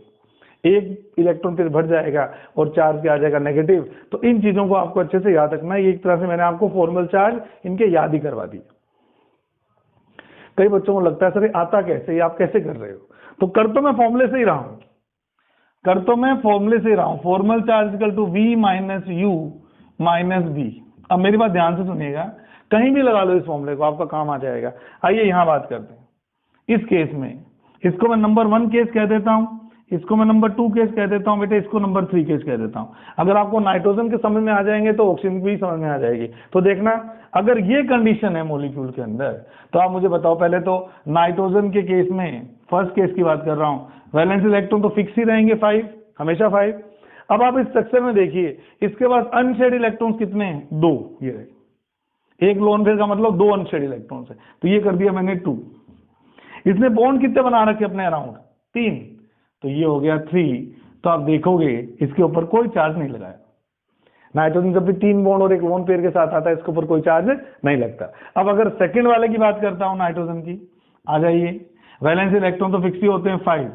[SPEAKER 1] एक इलेक्ट्रॉन पेयर बढ़ जाएगा और चार्ज क्या आ जाएगा, नेगेटिव। तो इन चीजों को आपको अच्छे से याद रखना है। एक तरह से मैंने आपको फॉर्मल चार्ज इनके याद ही करवा दिया। कई बच्चों को लगता है सर आता कैसे, ये आप कैसे कर रहे हो, तो कर तो मैं फॉर्मूले से ही रहा हूं, formal charge equal to V minus U minus B। अब मेरी बात ध्यान से सुनिएगा, कहीं भी लगा लो इस फॉर्मूले को, आपका काम आ जाएगा। आइए यहां बात करते हैं। इस केस में इसको मैं नंबर 1 केस कह देता हूं, इसको मैं नंबर 2 केस कह देता हूं बेटे, इसको नंबर 3 केस कह देता हूं। अगर आपको नाइट्रोजन के समझ में आ जाएंगे तो ऑक्सीजन भी समझ में आ जाएगी। तो देखना, अगर ये कंडीशन है मॉलिक्यूल के अंदर तो आप मुझे बताओ, पहले तो नाइट्रोजन के केस में, फर्स्ट केस की बात कर रहा हूं, वैलेंस इलेक्ट्रॉन तो फिक्स ही रहेंगे 5, हमेशा 5। अब आप इस स्ट्रक्चर में देखिए, इसके पास अनशेड इलेक्ट्रॉन्स कितने हैं, 2। ये रहे, एक लोन पेयर का मतलब 2 अनशेड इलेक्ट्रॉन्स है, तो ये कर दिया मैंने 2। इसने बॉन्ड कितने बना रखे अपने अराउंड, 3, तो ये हो गया 3। तो आप देखोगे इसके ऊपर कोई चार्ज नहीं लगाया। नाइट्रोजन जब भी 3 बॉन्ड और एक लोन पेयर के साथ आता है इसके ऊपर कोई चार्ज नहीं लगता। अब अगर सेकंड वाले की बात करता हूं नाइट्रोजन की, आ जाइए, वैलेंस इलेक्ट्रॉन तो फिक्स ही होते हैं 5।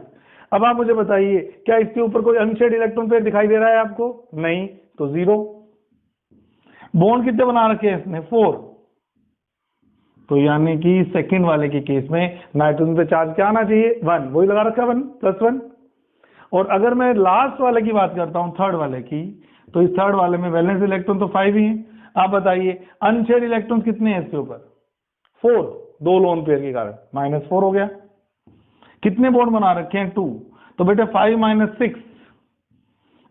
[SPEAKER 1] अब आप मुझे बताइए, क्या इसके ऊपर कोई अनशेड इलेक्ट्रॉन पेयर दिखाई दे रहा है आपको? नहीं, तो 0। बॉन्ड कितने बना रखे हैं इसने? 4। तो यानी कि सेकंड वाले के केस में नाइट्रोजन पे चार्ज क्या आना चाहिए? 1। वही लगा रखा है 1 +1। और अगर मैं लास्ट वाले की बात करता हूं, थर्ड वाले की, तो इस थर्ड वाले में वैलेंस इलेक्ट्रॉन तो 5 ही है। आप बताइए अनशेड इलेक्ट्रॉन कितने हैं इसके ऊपर? 4। 2 लोन पेयर के कारण -4 हो गया। कितने बॉन्ड बना रखे हैं? 2। तो बेटे 5 - 6,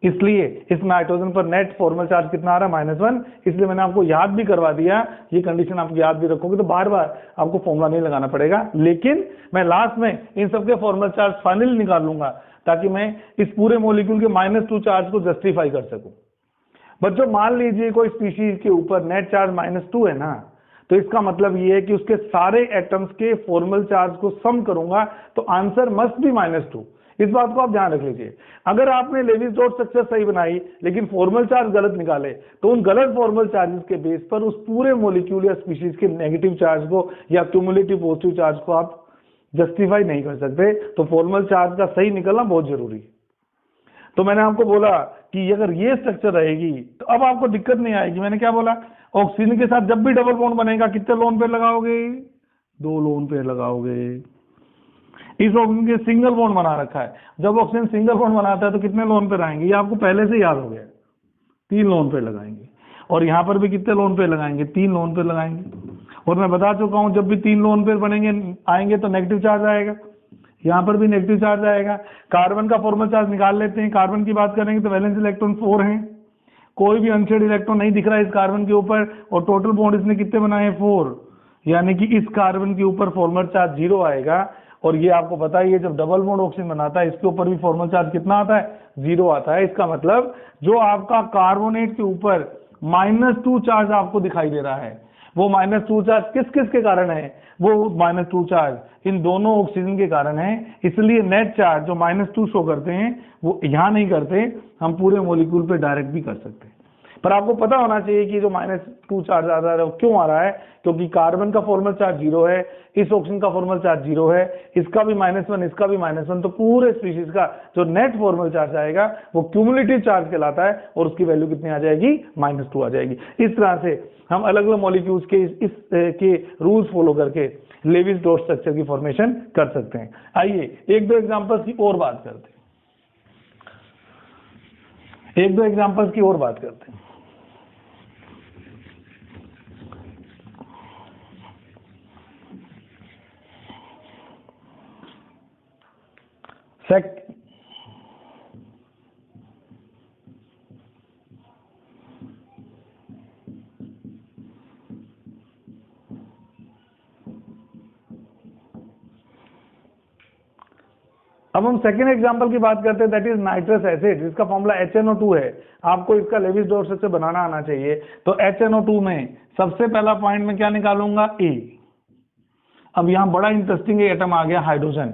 [SPEAKER 1] इसलिए इस नाइट्रोजन पर नेट फॉर्मल चार्ज कितना आ रहा है? -1। इसलिए मैंने आपको याद भी करवा दिया, ये कंडीशन आप याद भी रखोगे तो बार बार आपको फॉर्मूला नहीं लगाना पड़ेगा। लेकिन मैं लास्ट में इन सबके फॉर्मल चार्ज फाइनली निकाल लूंगा, ताकि मैं इस पूरे मॉलिक्यूल के -2 चार्ज को जस्टिफाई कर सकूं। बच्चों मान लीजिए कोई स्पीशीज के ऊपर नेट चार्ज -2 है ना, तो इसका मतलब ये है कि उसके सारे एटम्स के फॉर्मल चार्ज को सम करूंगा तो आंसर मस्ट बी -2। इस बात को आप ध्यान रख लीजिए। अगर आपने लेविस डॉट स्ट्रक्चर सही बनाई लेकिन फॉर्मल चार्ज गलत निकाले, तो उन गलत फॉर्मल चार्जेस के बेस पर उस पूरे मॉलिक्यूल या स्पीशीज के नेगेटिव चार्ज को या क्यूमुलेटिव पॉजिटिव चार्ज को आप जस्टिफाई नहीं कर सकते। तो फॉर्मल चार्ज का सही निकलना बहुत जरूरी है। तो मैंने आपको बोला कि अगर ये स्ट्रक्चर रहेगी तो अब आपको दिक्कत नहीं आएगी। मैंने क्या बोला? ऑक्सीजन के साथ जब भी डबल बॉन्ड बनेगा कितने लोन पेयर लगाओगे? 2 लोन पेयर लगाओगे। इस ऑक्सीजन के सिंगल बॉन्ड बना रखा है, जब ऑक्सीजन सिंगल बॉन्ड बनाता है तो कितने लोन पेयर आएंगे? ये आपको पहले से याद हो गया, 3 लोन पेयर लगाएंगे। और यहाँ पर भी कितने लोन पेयर लगाएंगे? 3 लोन पेयर लगाएंगे। और मैं बता चुका हूँ जब भी 3 लोन पेयर बनेंगे आएंगे तो नेगेटिव चार्ज आएगा, यहाँ पर भी नेगेटिव चार्ज आएगा। कार्बन का फॉर्मल चार्ज निकाल लेते हैं। कार्बन की बात करेंगे तो वैलेंस इलेक्ट्रॉन 4 हैं, कोई भी अनशेड इलेक्ट्रॉन नहीं दिख रहा है इस कार्बन के ऊपर, और टोटल बॉन्ड इसने कितने बनाए? 4। यानी कि इस कार्बन के ऊपर फॉर्मल चार्ज 0 आएगा। और ये आपको पता ही है जब डबल बॉन्ड ऑक्सीजन बनाता है इसके ऊपर भी फॉर्मल चार्ज कितना आता है? 0 आता है। इसका मतलब जो आपका कार्बोनेट के ऊपर -2 चार्ज आपको दिखाई दे रहा है, वो -2 चार्ज किस किस के कारण है? वो -2 चार्ज इन दोनों ऑक्सीजन के कारण है। इसलिए नेट चार्ज जो -2 शो करते हैं वो यहाँ नहीं करते, हम पूरे मॉलिक्यूल पे डायरेक्ट भी कर सकते हैं। पर आपको पता होना चाहिए कि जो -2 चार्ज आ रहा है वो क्यों आ रहा है? क्योंकि कार्बन का फॉर्मल चार्ज 0 है, इस ऑक्सीजन का फॉर्मल चार्ज 0 है, इसका भी -1, इसका भी -1, तो पूरे स्पीशीज का जो नेट फॉर्मल चार्ज आएगा वो क्यूमुलेटिव चार्ज कहलाता है और उसकी वैल्यू कितनी आ जाएगी? -2 आ जाएगी। इस तरह से हम अलग अलग मॉलिक्यूल्स के के रूल्स फॉलो करके लेविस डॉट स्ट्रक्चर की फॉर्मेशन कर सकते हैं। आइए 1-2 एग्जांपल्स की और बात करते हैं। 1-2 एग्जांपल्स की और बात करते हैं। अब हम सेकेंड एग्जांपल की बात करते हैं, दैट इज नाइट्रस एसिड, जिसका फॉर्मूला HNO2 है। आपको इसका लेविस डॉट स्ट्रक्चर बनाना आना चाहिए। तो HNO2 में सबसे पहला पॉइंट में क्या निकालूंगा? A। अब यहाँ बड़ा इंटरेस्टिंग एटम आ गया, हाइड्रोजन।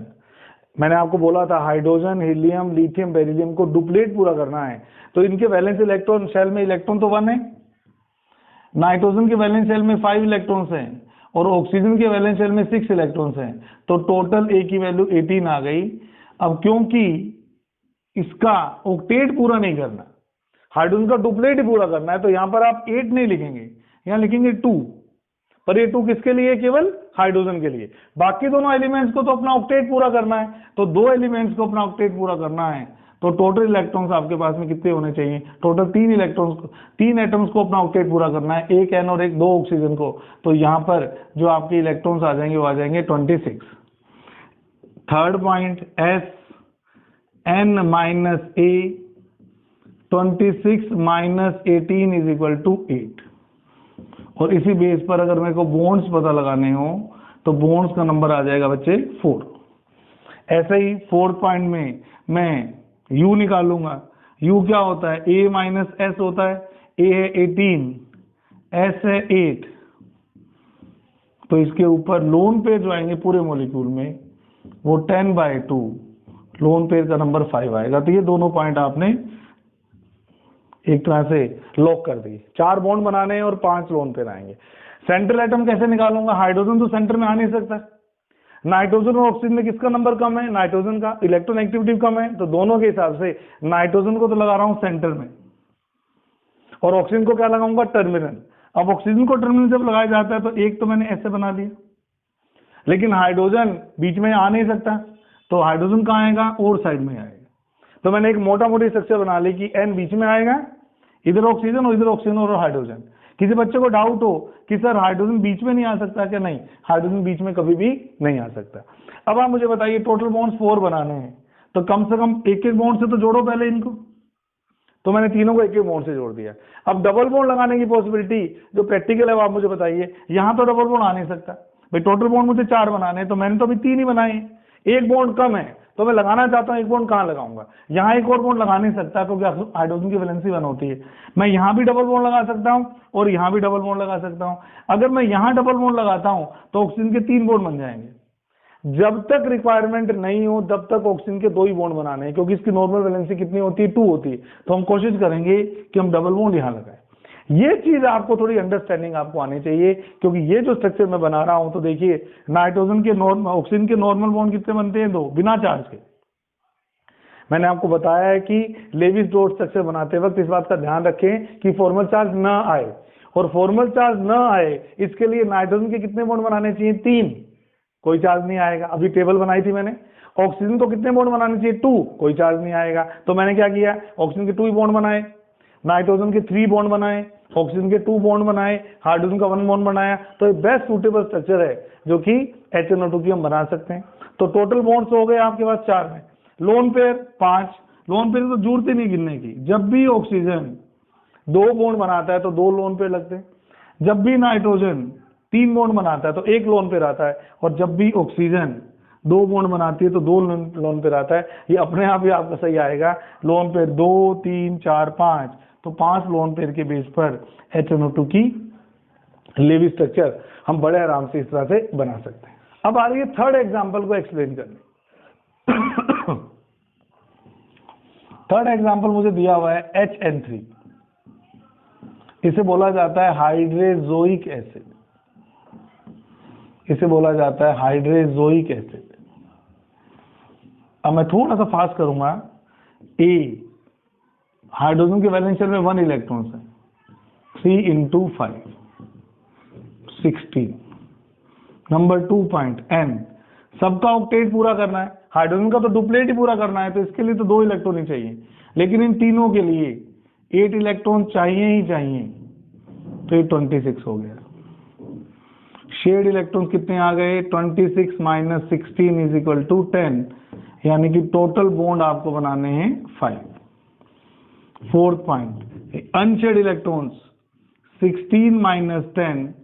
[SPEAKER 1] मैंने आपको बोला था हाइड्रोजन, हीलियम, लिथियम, बेरिलियम को डुप्लेट पूरा करना है, तो इनके वैलेंस इलेक्ट्रॉन शेल में इलेक्ट्रॉन तो 1 है, नाइट्रोजन के वैलेंस शेल में 5 इलेक्ट्रॉन्स हैं और ऑक्सीजन के वैलेंस शेल में 6 इलेक्ट्रॉन्स हैं। तो टोटल A की वैल्यू 18 आ गई। अब क्योंकि इसका ऑक्टेट पूरा नहीं करना, हाइड्रोजन का डुप्लेट ही पूरा करना है, तो यहाँ पर आप 8 नहीं लिखेंगे, यहाँ लिखेंगे 2। पर ये 2 किसके लिए? केवल हाइड्रोजन के लिए। बाकी दोनों एलिमेंट्स को तो अपना ऑक्टेट पूरा करना है, तो 2 एलिमेंट्स को अपना ऑक्टेट पूरा करना है। तो टोटल इलेक्ट्रॉन्स आपके पास में कितने होने चाहिए? टोटल 3 इलेक्ट्रॉन्स को, 3 एटम्स को अपना ऑक्टेट पूरा करना है, 1 N और 2 ऑक्सीजन को। तो यहाँ पर जो आपके इलेक्ट्रॉन्स आ जाएंगे वो आ जाएंगे 26। Third point S N - A 26 - 18 = 8। और इसी बेस पर अगर मेरे को बॉन्ड्स पता लगाने हो तो बॉन्ड्स का नंबर आ जाएगा बच्चे 4। ऐसे ही फोर्थ पॉइंट में मैं U निकालूंगा। U क्या होता है? A - S होता है। A है 18, S है 8, तो इसके ऊपर लोन पेयर जो आएंगे पूरे मॉलिक्यूल में वो 10/2, लोन पेयर का नंबर 5 आएगा। तो ये दोनों पॉइंट आपने एक तरह से लॉक कर दी। 4 बॉन्ड बनाने हैं और 5 लोन पेयर आएंगे। सेंट्रल एटम कैसे निकालूंगा? हाइड्रोजन तो सेंटर में आ नहीं सकता, नाइट्रोजन और ऑक्सीजन में किसका नंबर कम है? नाइट्रोजन का। इलेक्ट्रोनेगेटिविटी कम है, तो दोनों के हिसाब से नाइट्रोजन को तो लगा रहा हूं सेंटर में और ऑक्सीजन को क्या लगाऊंगा? टर्मिनल। अब ऑक्सीजन को टर्मिनल जब लगाया जाता है तो एक तो मैंने ऐसे बना दिया, लेकिन हाइड्रोजन बीच में आ नहीं सकता, तो हाइड्रोजन कहाँ आएगा? और साइड में आएगा। तो मैंने एक मोटा मोटी स्ट्रक्चर बना ली कि एन बीच में आएगा, इधर ऑक्सीजन और इधर ऑक्सीजन और हाइड्रोजन। किसी बच्चे को डाउट हो कि सर हाइड्रोजन बीच में नहीं आ सकता क्या? नहीं, हाइड्रोजन बीच में कभी भी नहीं आ सकता। अब आप मुझे बताइए, टोटल बॉन्ड्स 4 बनाने हैं, तो कम से कम एक एक बॉन्ड से तो जोड़ो पहले इनको। तो मैंने तीनों को एक एक बॉन्ड से जोड़ दिया। अब डबल बॉन्ड लगाने की पॉसिबिलिटी जो प्रैक्टिकल है आप मुझे बताइए। यहाँ तो डबल बॉन्ड आ नहीं सकता भाई, टोटल बॉन्ड मुझे 4 बनाने हैं, तो मैंने तो अभी 3 ही बनाए हैं, एक बॉन्ड कम है, तो मैं लगाना चाहता हूँ एक बॉन्ड कहाँ लगाऊंगा? यहाँ एक और बॉन्ड लगा नहीं सकता क्योंकि हाइड्रोजन की वैलेंसी 1 होती है। मैं यहाँ भी डबल बॉन्ड लगा सकता हूँ और यहाँ भी डबल बॉन्ड लगा सकता हूँ। अगर मैं यहाँ डबल बॉन्ड लगाता हूँ तो ऑक्सीजन के 3 बॉन्ड बन जाएंगे। जब तक रिक्वायरमेंट नहीं हो तब तक ऑक्सीजन के 2 ही बॉन्ड बनाने हैं, क्योंकि इसकी नॉर्मल वैलेंसी कितनी होती है? 2 होती है। तो हम कोशिश करेंगे कि हम डबल बॉन्ड यहाँ लगाएं। ये चीज आपको थोड़ी अंडरस्टैंडिंग आपको आनी चाहिए, क्योंकि ये जो स्ट्रक्चर मैं बना रहा हूं, तो देखिए नाइट्रोजन के ऑक्सीजन के नॉर्मल बॉन्ड कितने बनते हैं? 2, बिना चार्ज के। मैंने आपको बताया है कि लेविस डॉट स्ट्रक्चर बनाते वक्त इस बात का ध्यान रखें कि फॉर्मल चार्ज ना आए, और फॉर्मल चार्ज ना आए इसके लिए नाइट्रोजन के कितने बॉन्ड बनाने चाहिए? 3, कोई चार्ज नहीं आएगा। अभी टेबल बनाई थी मैंने। ऑक्सीजन को कितने बॉन्ड बनाने चाहिए? 2, कोई चार्ज नहीं आएगा। तो मैंने क्या किया? ऑक्सीजन के 2 ही बॉन्ड बनाए, नाइट्रोजन के 3 बॉन्ड बनाए, ऑक्सीजन के 2 बॉन्ड बनाए, हाइड्रोजन का 1 बॉन्ड बनाया। तो ये बेस्ट सूटेबल स्ट्रक्चर है जो कि HNO2 की हम बना सकते हैं। तो टोटल बॉन्ड्स हो गए आपके पास 4 में। लोन पेयर 5, लोन पेयर तो जरूरत ही नहीं गिनने की। जब भी ऑक्सीजन 2 बॉन्ड बनाता है तो 2 लोन पेयर लगते हैं, जब भी नाइट्रोजन 3 बॉन्ड बनाता है तो 1 लोन पेयर आता है, और जब भी ऑक्सीजन 2 बॉन्ड बनाती है तो 2 लोन पेयर आता है। ये अपने आप ही आपका सही आएगा। लोन पेयर 2, 3, 4, 5, तो 5 लोन पेयर के बेस पर HNO2 की लेविस स्ट्रक्चर हम बड़े आराम से इस तरह से बना सकते हैं। अब आ रही है थर्ड एग्जाम्पल को एक्सप्लेन करने। थर्ड एग्जाम्पल मुझे दिया हुआ है HN3। इसे बोला जाता है हाइड्रेजोइक एसिड, इसे बोला जाता है हाइड्रेजोइक एसिड। अब मैं थोड़ा सा फास्ट करूंगा। ए, हाइड्रोजन के वैलेंस शेल में 1 इलेक्ट्रॉन है, 3 × 5 16। नंबर 2 पॉइंट N, सबका ऑक्टेट पूरा करना है, हाइड्रोजन का तो डुप्लेट ही पूरा करना है, तो इसके लिए तो 2 इलेक्ट्रॉन ही चाहिए, लेकिन इन तीनों के लिए 8 इलेक्ट्रॉन चाहिए ही चाहिए। तो ये 26 हो गया। शेयर्ड इलेक्ट्रॉन कितने आ गए? 26 - 16 = 10, यानी कि टोटल बॉन्ड आपको बनाने हैं 5। फोर्थ पॉइंट, अनशेयर्ड इलेक्ट्रॉन्स 16 - 10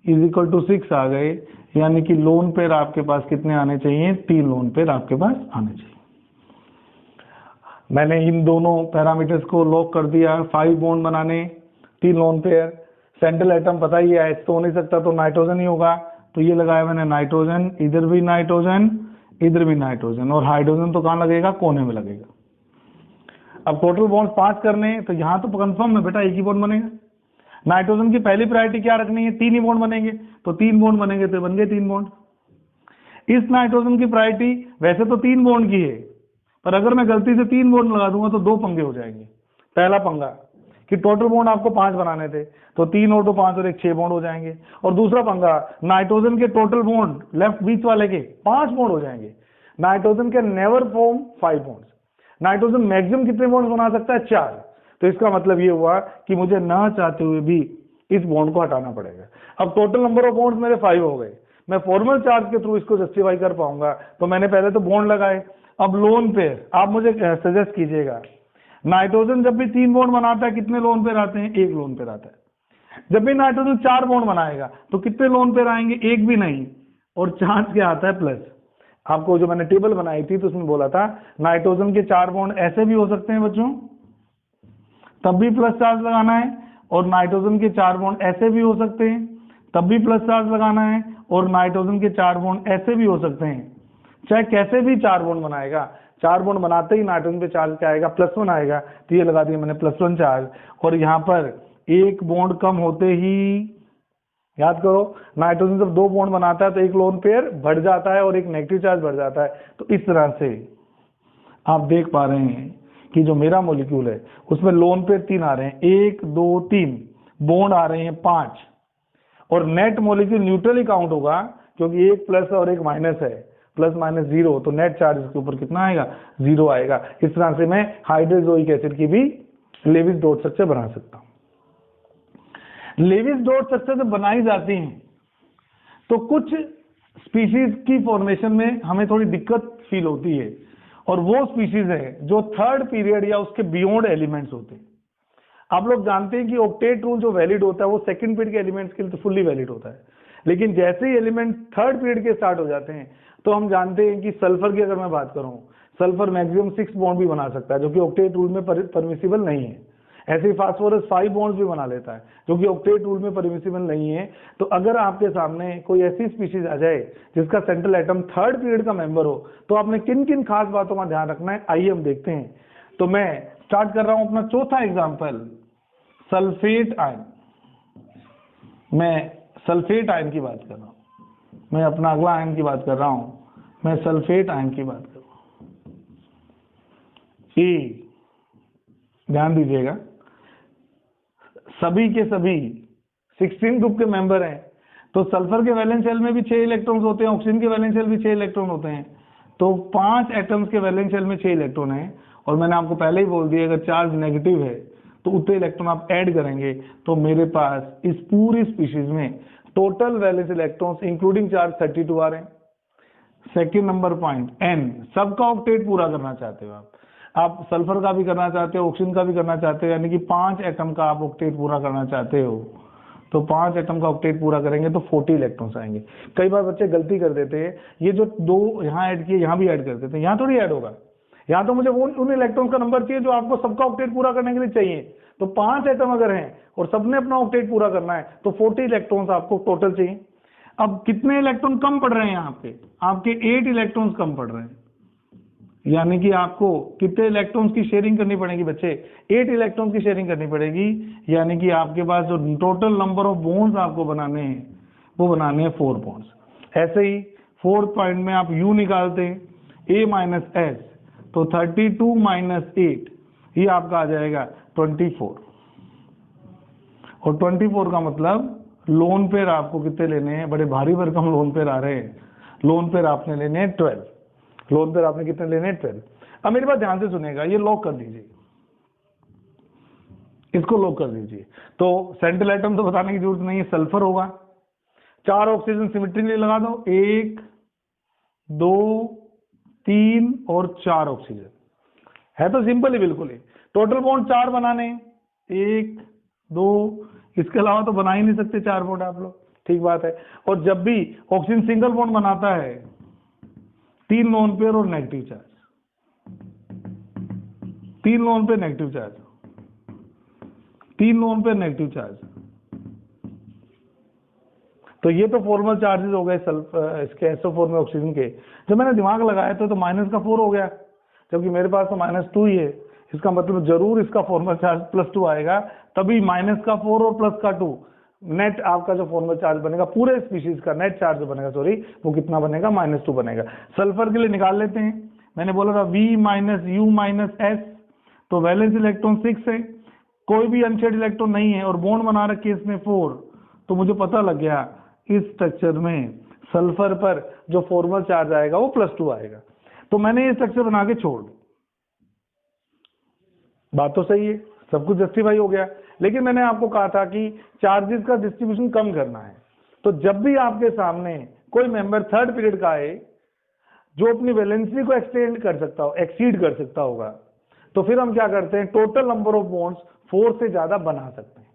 [SPEAKER 1] = 6 आ गए, यानी कि लोन पेयर आपके पास कितने आने चाहिए? 3 लोन पेयर आपके पास आने चाहिए। मैंने इन दोनों पैरामीटर्स को लॉक कर दिया। 5 बॉन्ड बनाने, 3 लोन पेयर। सेंट्रल एटम पता ही है, H तो हो नहीं सकता, तो नाइट्रोजन ही होगा, तो ये लगाया मैंने नाइट्रोजन, इधर भी नाइट्रोजन, इधर भी नाइट्रोजन, और हाइड्रोजन तो कहाँ लगेगा? कोने में लगेगा। अब टोटल बॉन्ड 5 करने, तो यहाँ तो कंफर्म है बेटा एक ही बॉन्ड बनेगा। नाइट्रोजन की पहली प्रायोरिटी क्या रखनी है? 3 ही बॉन्ड बनेंगे, तो 3 बॉन्ड बनेंगे तो बन गए 3 बॉन्ड। इस नाइट्रोजन की प्रायोरिटी वैसे तो 3 बॉन्ड की है, पर अगर मैं गलती से 3 बॉन्ड लगा दूंगा तो 2 पंगे हो जाएंगे। पहला पंगा कि टोटल बॉन्ड आपको 5 बनाने थे, तो 3 और 2 5 और 1 6 बॉन्ड हो जाएंगे। और दूसरा पंगा, नाइट्रोजन के टोटल बॉन्ड लेफ्ट बीच वाले के 5 बॉन्ड हो जाएंगे। नाइट्रोजन के never form 5 bonds. Nitrogen maximum कितने बॉन्ड बना सकता है? 4। तो इसका मतलब ये हुआ कि मुझे ना चाहते हुए भी इस बॉन्ड को हटाना पड़ेगा। अब टोटल नंबर ऑफ बॉन्ड्स मेरे 5 हो गए। मैं फॉर्मल चार्ज के थ्रू इसको जस्टिफाई कर पाऊंगा, तो मैंने पहले तो बॉन्ड लगाए। अब लोन पेयर आप मुझे सजेस्ट कीजिएगा, नाइट्रोजन जब भी 3 बॉन्ड बनाता है कितने लोन पेयर आते हैं? 1 लोन पेयर आता है। जब भी नाइट्रोजन 4 बॉन्ड बनाएगा तो कितने लोन पेयर आएंगे? 1 भी नहीं। और चार्ज क्या आता है? प्लस। आपको जो मैंने टेबल बनाई थी तो उसमें बोला था नाइट्रोजन के 4 बॉन्ड ऐसे भी हो सकते हैं बच्चों, तब भी प्लस चार्ज लगाना है, और नाइट्रोजन के 4 बॉन्ड ऐसे भी हो सकते हैं, तब भी प्लस चार्ज लगाना है, और नाइट्रोजन के 4 बॉन्ड ऐसे भी हो सकते हैं। चाहे कैसे भी 4 बॉन्ड बनाएगा, 4 बॉन्ड बनाते ही नाइट्रोजन पे चार्ज क्या आएगा? +1 आएगा। तो ये लगा दिया मैंने +1 चार्ज, और यहाँ पर 1 बॉन्ड कम होते ही याद करो, नाइट्रोजन जब 2 बॉन्ड बनाता है तो एक लोन पेयर बढ़ जाता है और एक नेगेटिव चार्ज बढ़ जाता है। तो इस तरह से आप देख पा रहे हैं कि जो मेरा मॉलिक्यूल है उसमें लोन पेयर 3 आ रहे हैं, 1 2 3, बॉन्ड आ रहे हैं 5, और नेट मॉलिक्यूल न्यूट्रल ही काउंट होगा क्योंकि एक प्लस और एक माइनस है, प्लस माइनस 0, तो नेट चार्ज इसके ऊपर कितना आएगा, 0 आएगा। इस तरह से मैं हाइड्रोक्लोरिक एसिड की भी लेविस डॉट स्ट्रक्चर बना सकता हूं। लेविस डॉट स्ट्रक्चर जब बनाई जाती हैं तो कुछ स्पीशीज की फॉर्मेशन में हमें थोड़ी दिक्कत फील होती है, और वो स्पीशीज है जो थर्ड पीरियड या उसके बियॉन्ड एलिमेंट्स होते हैं। आप लोग जानते हैं कि ऑक्टेट रूल जो वैलिड होता है वो सेकंड पीरियड के एलिमेंट्स के लिए तो फुल्ली वैलिड होता है, लेकिन जैसे ही एलिमेंट थर्ड पीरियड के स्टार्ट हो जाते हैं तो हम जानते हैं कि सल्फर की अगर मैं बात करूं, सल्फर मैक्सिमम 6 बॉन्ड भी बना सकता है जो कि ऑक्टेट रूल में परमिसिबल नहीं है। ऐसे ही फास्फोरस 5 बॉन्ड्स भी बना लेता है जो कि ऑक्टेट रूल में परमिसिबल नहीं है। तो अगर आपके सामने कोई ऐसी स्पीशीज आ जाए जिसका सेंट्रल एटम थर्ड पीरियड का मेंबर हो तो आपने किन किन खास बातों का ध्यान रखना है, आइए हम देखते हैं। तो मैं स्टार्ट कर रहा हूं अपना चौथा एग्जाम्पल, सल्फेट आयन। मैं सल्फेट आयन की बात कर रहा हूं, मैं अपना अगला आयन की बात कर रहा हूं, मैं सल्फेट आयन की बात कर रहा हूं। ध्यान दीजिएगा, सभी के सभी 16 ग्रुप के मेंबर हैं, तो सल्फर के वैलेंस शेल में भी 6 इलेक्ट्रॉन्स होते हैं, ऑक्सीजन के वैलेंस शेल भी 6 इलेक्ट्रॉन होते हैं, तो 5 एटम्स के वैलेंस शेल में 6 इलेक्ट्रॉन हैं। और मैंने आपको पहले ही बोल दिया अगर चार्ज नेगेटिव है तो उतने इलेक्ट्रॉन आप ऐड करेंगे तो मेरे पास इस पूरी स्पीशीज में total valence electrons including charge 32 आ रहे हैं। सेकेंड नंबर पॉइंट, एन, सबका ऑक्टेट पूरा करना चाहते हो आप सल्फर का भी करना चाहते हो, ऑक्सीजन का भी करना चाहते हो, यानी कि 5 एटम का आप ऑक्टेट पूरा करना चाहते हो, तो 5 एटम का ऑक्टेट पूरा करेंगे तो 40 इलेक्ट्रॉन्स आएंगे। कई बार बच्चे गलती कर देते हैं, ये जो 2 यहाँ ऐड किए यहाँ भी ऐड कर देते हैं, यहाँ थोड़ी ऐड होगा, यहाँ तो मुझे वो उन इलेक्ट्रॉन्स का नंबर चाहिए जो आपको सबका ऑक्टेट पूरा करने के लिए चाहिए। तो 5 एटम अगर हैं और सबने अपना ऑक्टेट पूरा करना है तो 40 इलेक्ट्रॉन्स आपको टोटल चाहिए। अब कितने इलेक्ट्रॉन कम पड़ रहे हैं यहाँ पे, आपके 8 इलेक्ट्रॉन्स कम पड़ रहे हैं, यानी कि आपको कितने इलेक्ट्रॉन्स की शेयरिंग करनी पड़ेगी बच्चे, 8 इलेक्ट्रॉन्स की शेयरिंग करनी पड़ेगी, यानी कि आपके पास जो टोटल नंबर ऑफ बॉन्ड्स आपको बनाने हैं वो बनाने हैं 4 बॉन्ड्स। ऐसे ही 4th पॉइंट में आप U निकालते हैं, A माइनस एस, तो 32 माइनस 8 ये आपका आ जाएगा 24, और 24 का मतलब लोन पेयर आपको कितने लेने हैं, बड़े भारी भरकम लोन पेयर आ रहे हैं, लोन पेयर आपने लेने हैं 12, लोन पेयर आपने कितने लेने हैं 12। अब मेरी बात ध्यान से सुनेगा, ये लॉक कर दीजिए, इसको लॉक कर दीजिए। तो सेंट्रल एटम तो बताने की जरूरत नहीं है, सल्फर होगा, 4 ऑक्सीजन सिमेट्रिकली लगा दो, 1 2 3 और 4 ऑक्सीजन, है तो सिंपल ही बिल्कुल ही। टोटल बॉन्ड 4 बनाने, 1 2, इसके अलावा तो बना ही नहीं सकते 4 बॉन्ड आप लोग, ठीक बात है। और जब भी ऑक्सीजन सिंगल बॉन्ड बनाता है 3 लोन पेयर और negative charge, 3 lone pair negative charge, 3 lone pair negative charge, तो ये तो फॉर्मल चार्जेस हो गए इसके SO4 में ऑक्सीजन के। जब मैंने दिमाग लगाया तो माइनस का 4 हो गया, जबकि मेरे पास तो -2 ही है, इसका मतलब जरूर इसका फॉर्मल चार्ज +2 आएगा, तभी -4 और +2 नेट आपका जो फॉर्मल चार्ज बनेगा पूरे स्पीशीज का नेट चार्ज जो बनेगा, सॉरी, वो कितना बनेगा, -2 बनेगा। सल्फर के लिए निकाल लेते हैं, मैंने बोला था V minus U minus S, तो वैलेंस इलेक्ट्रॉन 6 है, कोई भी अनशेड इलेक्ट्रॉन नहीं है और बॉन्ड बना रखे इसमें 4, तो मुझे पता लग गया इस स्ट्रक्चर में सल्फर पर जो फॉर्मल चार्ज आएगा वो +2 आएगा। तो मैंने ये स्ट्रक्चर बना के छोड़ दी, बात तो सही है, सब कुछ जस्टिफाई हो गया, लेकिन मैंने आपको कहा था कि चार्जेस का डिस्ट्रीब्यूशन कम करना है। तो जब भी आपके सामने कोई मेंबर थर्ड पीरियड का आए जो अपनी वैलेंसी को एक्सटेंड कर सकता हो, एक्सीड कर सकता होगा, तो फिर हम क्या करते हैं, टोटल नंबर ऑफ बॉन्ड्स 4 से ज्यादा बना सकते हैं।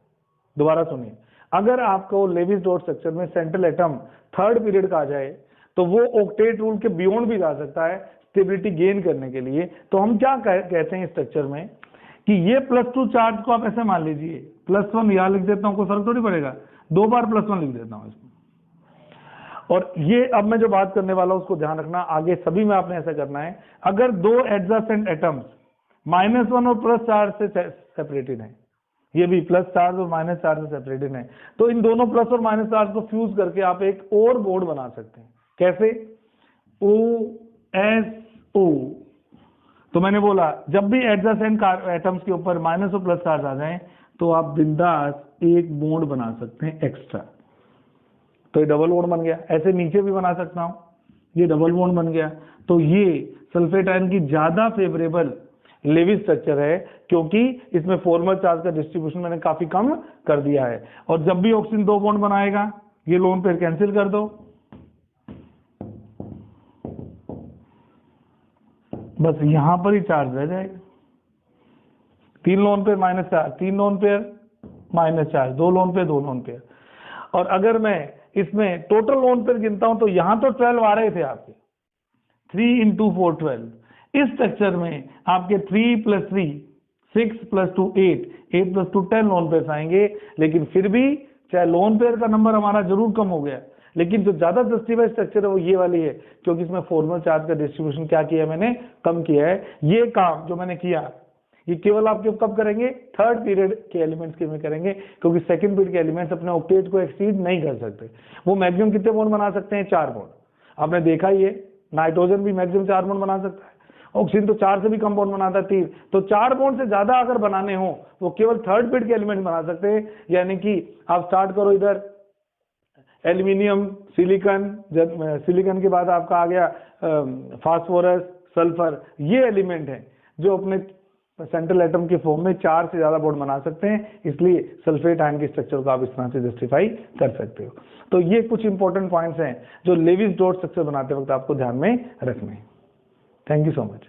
[SPEAKER 1] दोबारा सुनिए, अगर आपको लेविस डॉट स्ट्रक्चर में सेंट्रल एटम थर्ड पीरियड का आ जाए तो वो ऑक्टेट रूल के बियॉन्ड भी जा सकता है स्टेबिलिटी गेन करने के लिए। तो हम क्या कहते हैं स्ट्रक्चर में कि ये +2 चार्ज को आप ऐसे मान लीजिए, +1 यहां लिख देता हूं, कोई फर्क थोड़ी पड़ेगा, 2 बार +1 लिख देता हूं इसमें। और ये अब मैं जो बात करने वाला हूं उसको ध्यान रखना, आगे सभी में आपने ऐसा करना है। अगर 2 एडजेसेंट एटम्स -1 और + चार्ज से सेपरेटेड है, ये भी प्लस चार्ज और माइनस चार्ज से सेपरेटेड है। तो इन दोनों प्लस और माइनस चार्ज को फ्यूज करके आप एक और बॉन्ड बना सकते हैं। कैसे? OSO। तो मैंने बोला जब भी एडजेसेंट एटम्स के ऊपर माइनस और प्लस चार्ज आ जाए तो आप बिंदास एक बॉन्ड बना सकते हैं एक्स्ट्रा। तो ये डबल बॉन्ड बन गया। ऐसे नीचे भी बना सकता हूं, ये डबल बॉन्ड बन गया। तो ये सल्फेट आयन की ज्यादा फेवरेबल लेविस स्ट्रक्चर है क्योंकि इसमें फॉर्मल चार्ज का डिस्ट्रीब्यूशन मैंने काफी कम कर दिया है। और जब भी ऑक्सीजन 2 बॉन्ड बनाएगा, ये लोन पेयर कैंसिल कर दो, बस यहां पर ही चार्ज रह जाएगा। 3 lone pair minus charge, 3 lone pair minus charge, 2 lone pair 2 lone pair. और अगर मैं इसमें टोटल लोन पेयर गिनता हूं तो यहां तो 12 आ रहे थे आपके, 3 × 4 12। इस स्ट्रक्चर में आपके 3 + 3 6 + 2 8, 8 + 2 10 लोन पेयर आएंगे। लेकिन फिर भी चाहे लोन पेयर का नंबर हमारा जरूर कम हो गया, लेकिन जो ज्यादा जस्टिफाइड स्ट्रक्चर है वो ये वाली है क्योंकि इसमें फॉर्मल चार्ज का डिस्ट्रीब्यूशन क्या किया है, मैंने कम किया है। ये काम जो मैंने किया ये केवल आपके कब करेंगे? थर्ड पीरियड के एलिमेंट्स के में करेंगे क्योंकि सेकंड पीरियड के एलिमेंट्स अपने ऑक्टेट को एक्सीड नहीं कर सकते। वो मैक्सिमम कितने बॉन्ड बना सकते हैं? 4 बॉन्ड। आपने देखा ही है, नाइट्रोजन भी मैक्सिमम 4 बॉन्ड बना सकता है, ऑक्सीजन तो 4 से भी कम बॉन्ड बनाता है, 3। तो 4 बॉन्ड से ज्यादा अगर बनाने हो वो केवल थर्ड पीरियड के एलिमेंट बना सकते हैं। यानी कि आप स्टार्ट करो इधर एल्यूमिनियम, सिलिकॉन के बाद आपका आ गया फास्फोरस, सल्फर। ये एलिमेंट हैं जो अपने सेंट्रल एटम के फॉर्म में 4 से ज्यादा बॉन्ड बना सकते हैं, इसलिए सल्फेट आयन के स्ट्रक्चर को आप इस तरह से जस्टिफाई कर सकते हो। तो ये कुछ इंपॉर्टेंट पॉइंट्स हैं जो लेविस डॉट स्ट्रक्चर बनाते वक्त आपको ध्यान में रखने हैं। Thank you so much.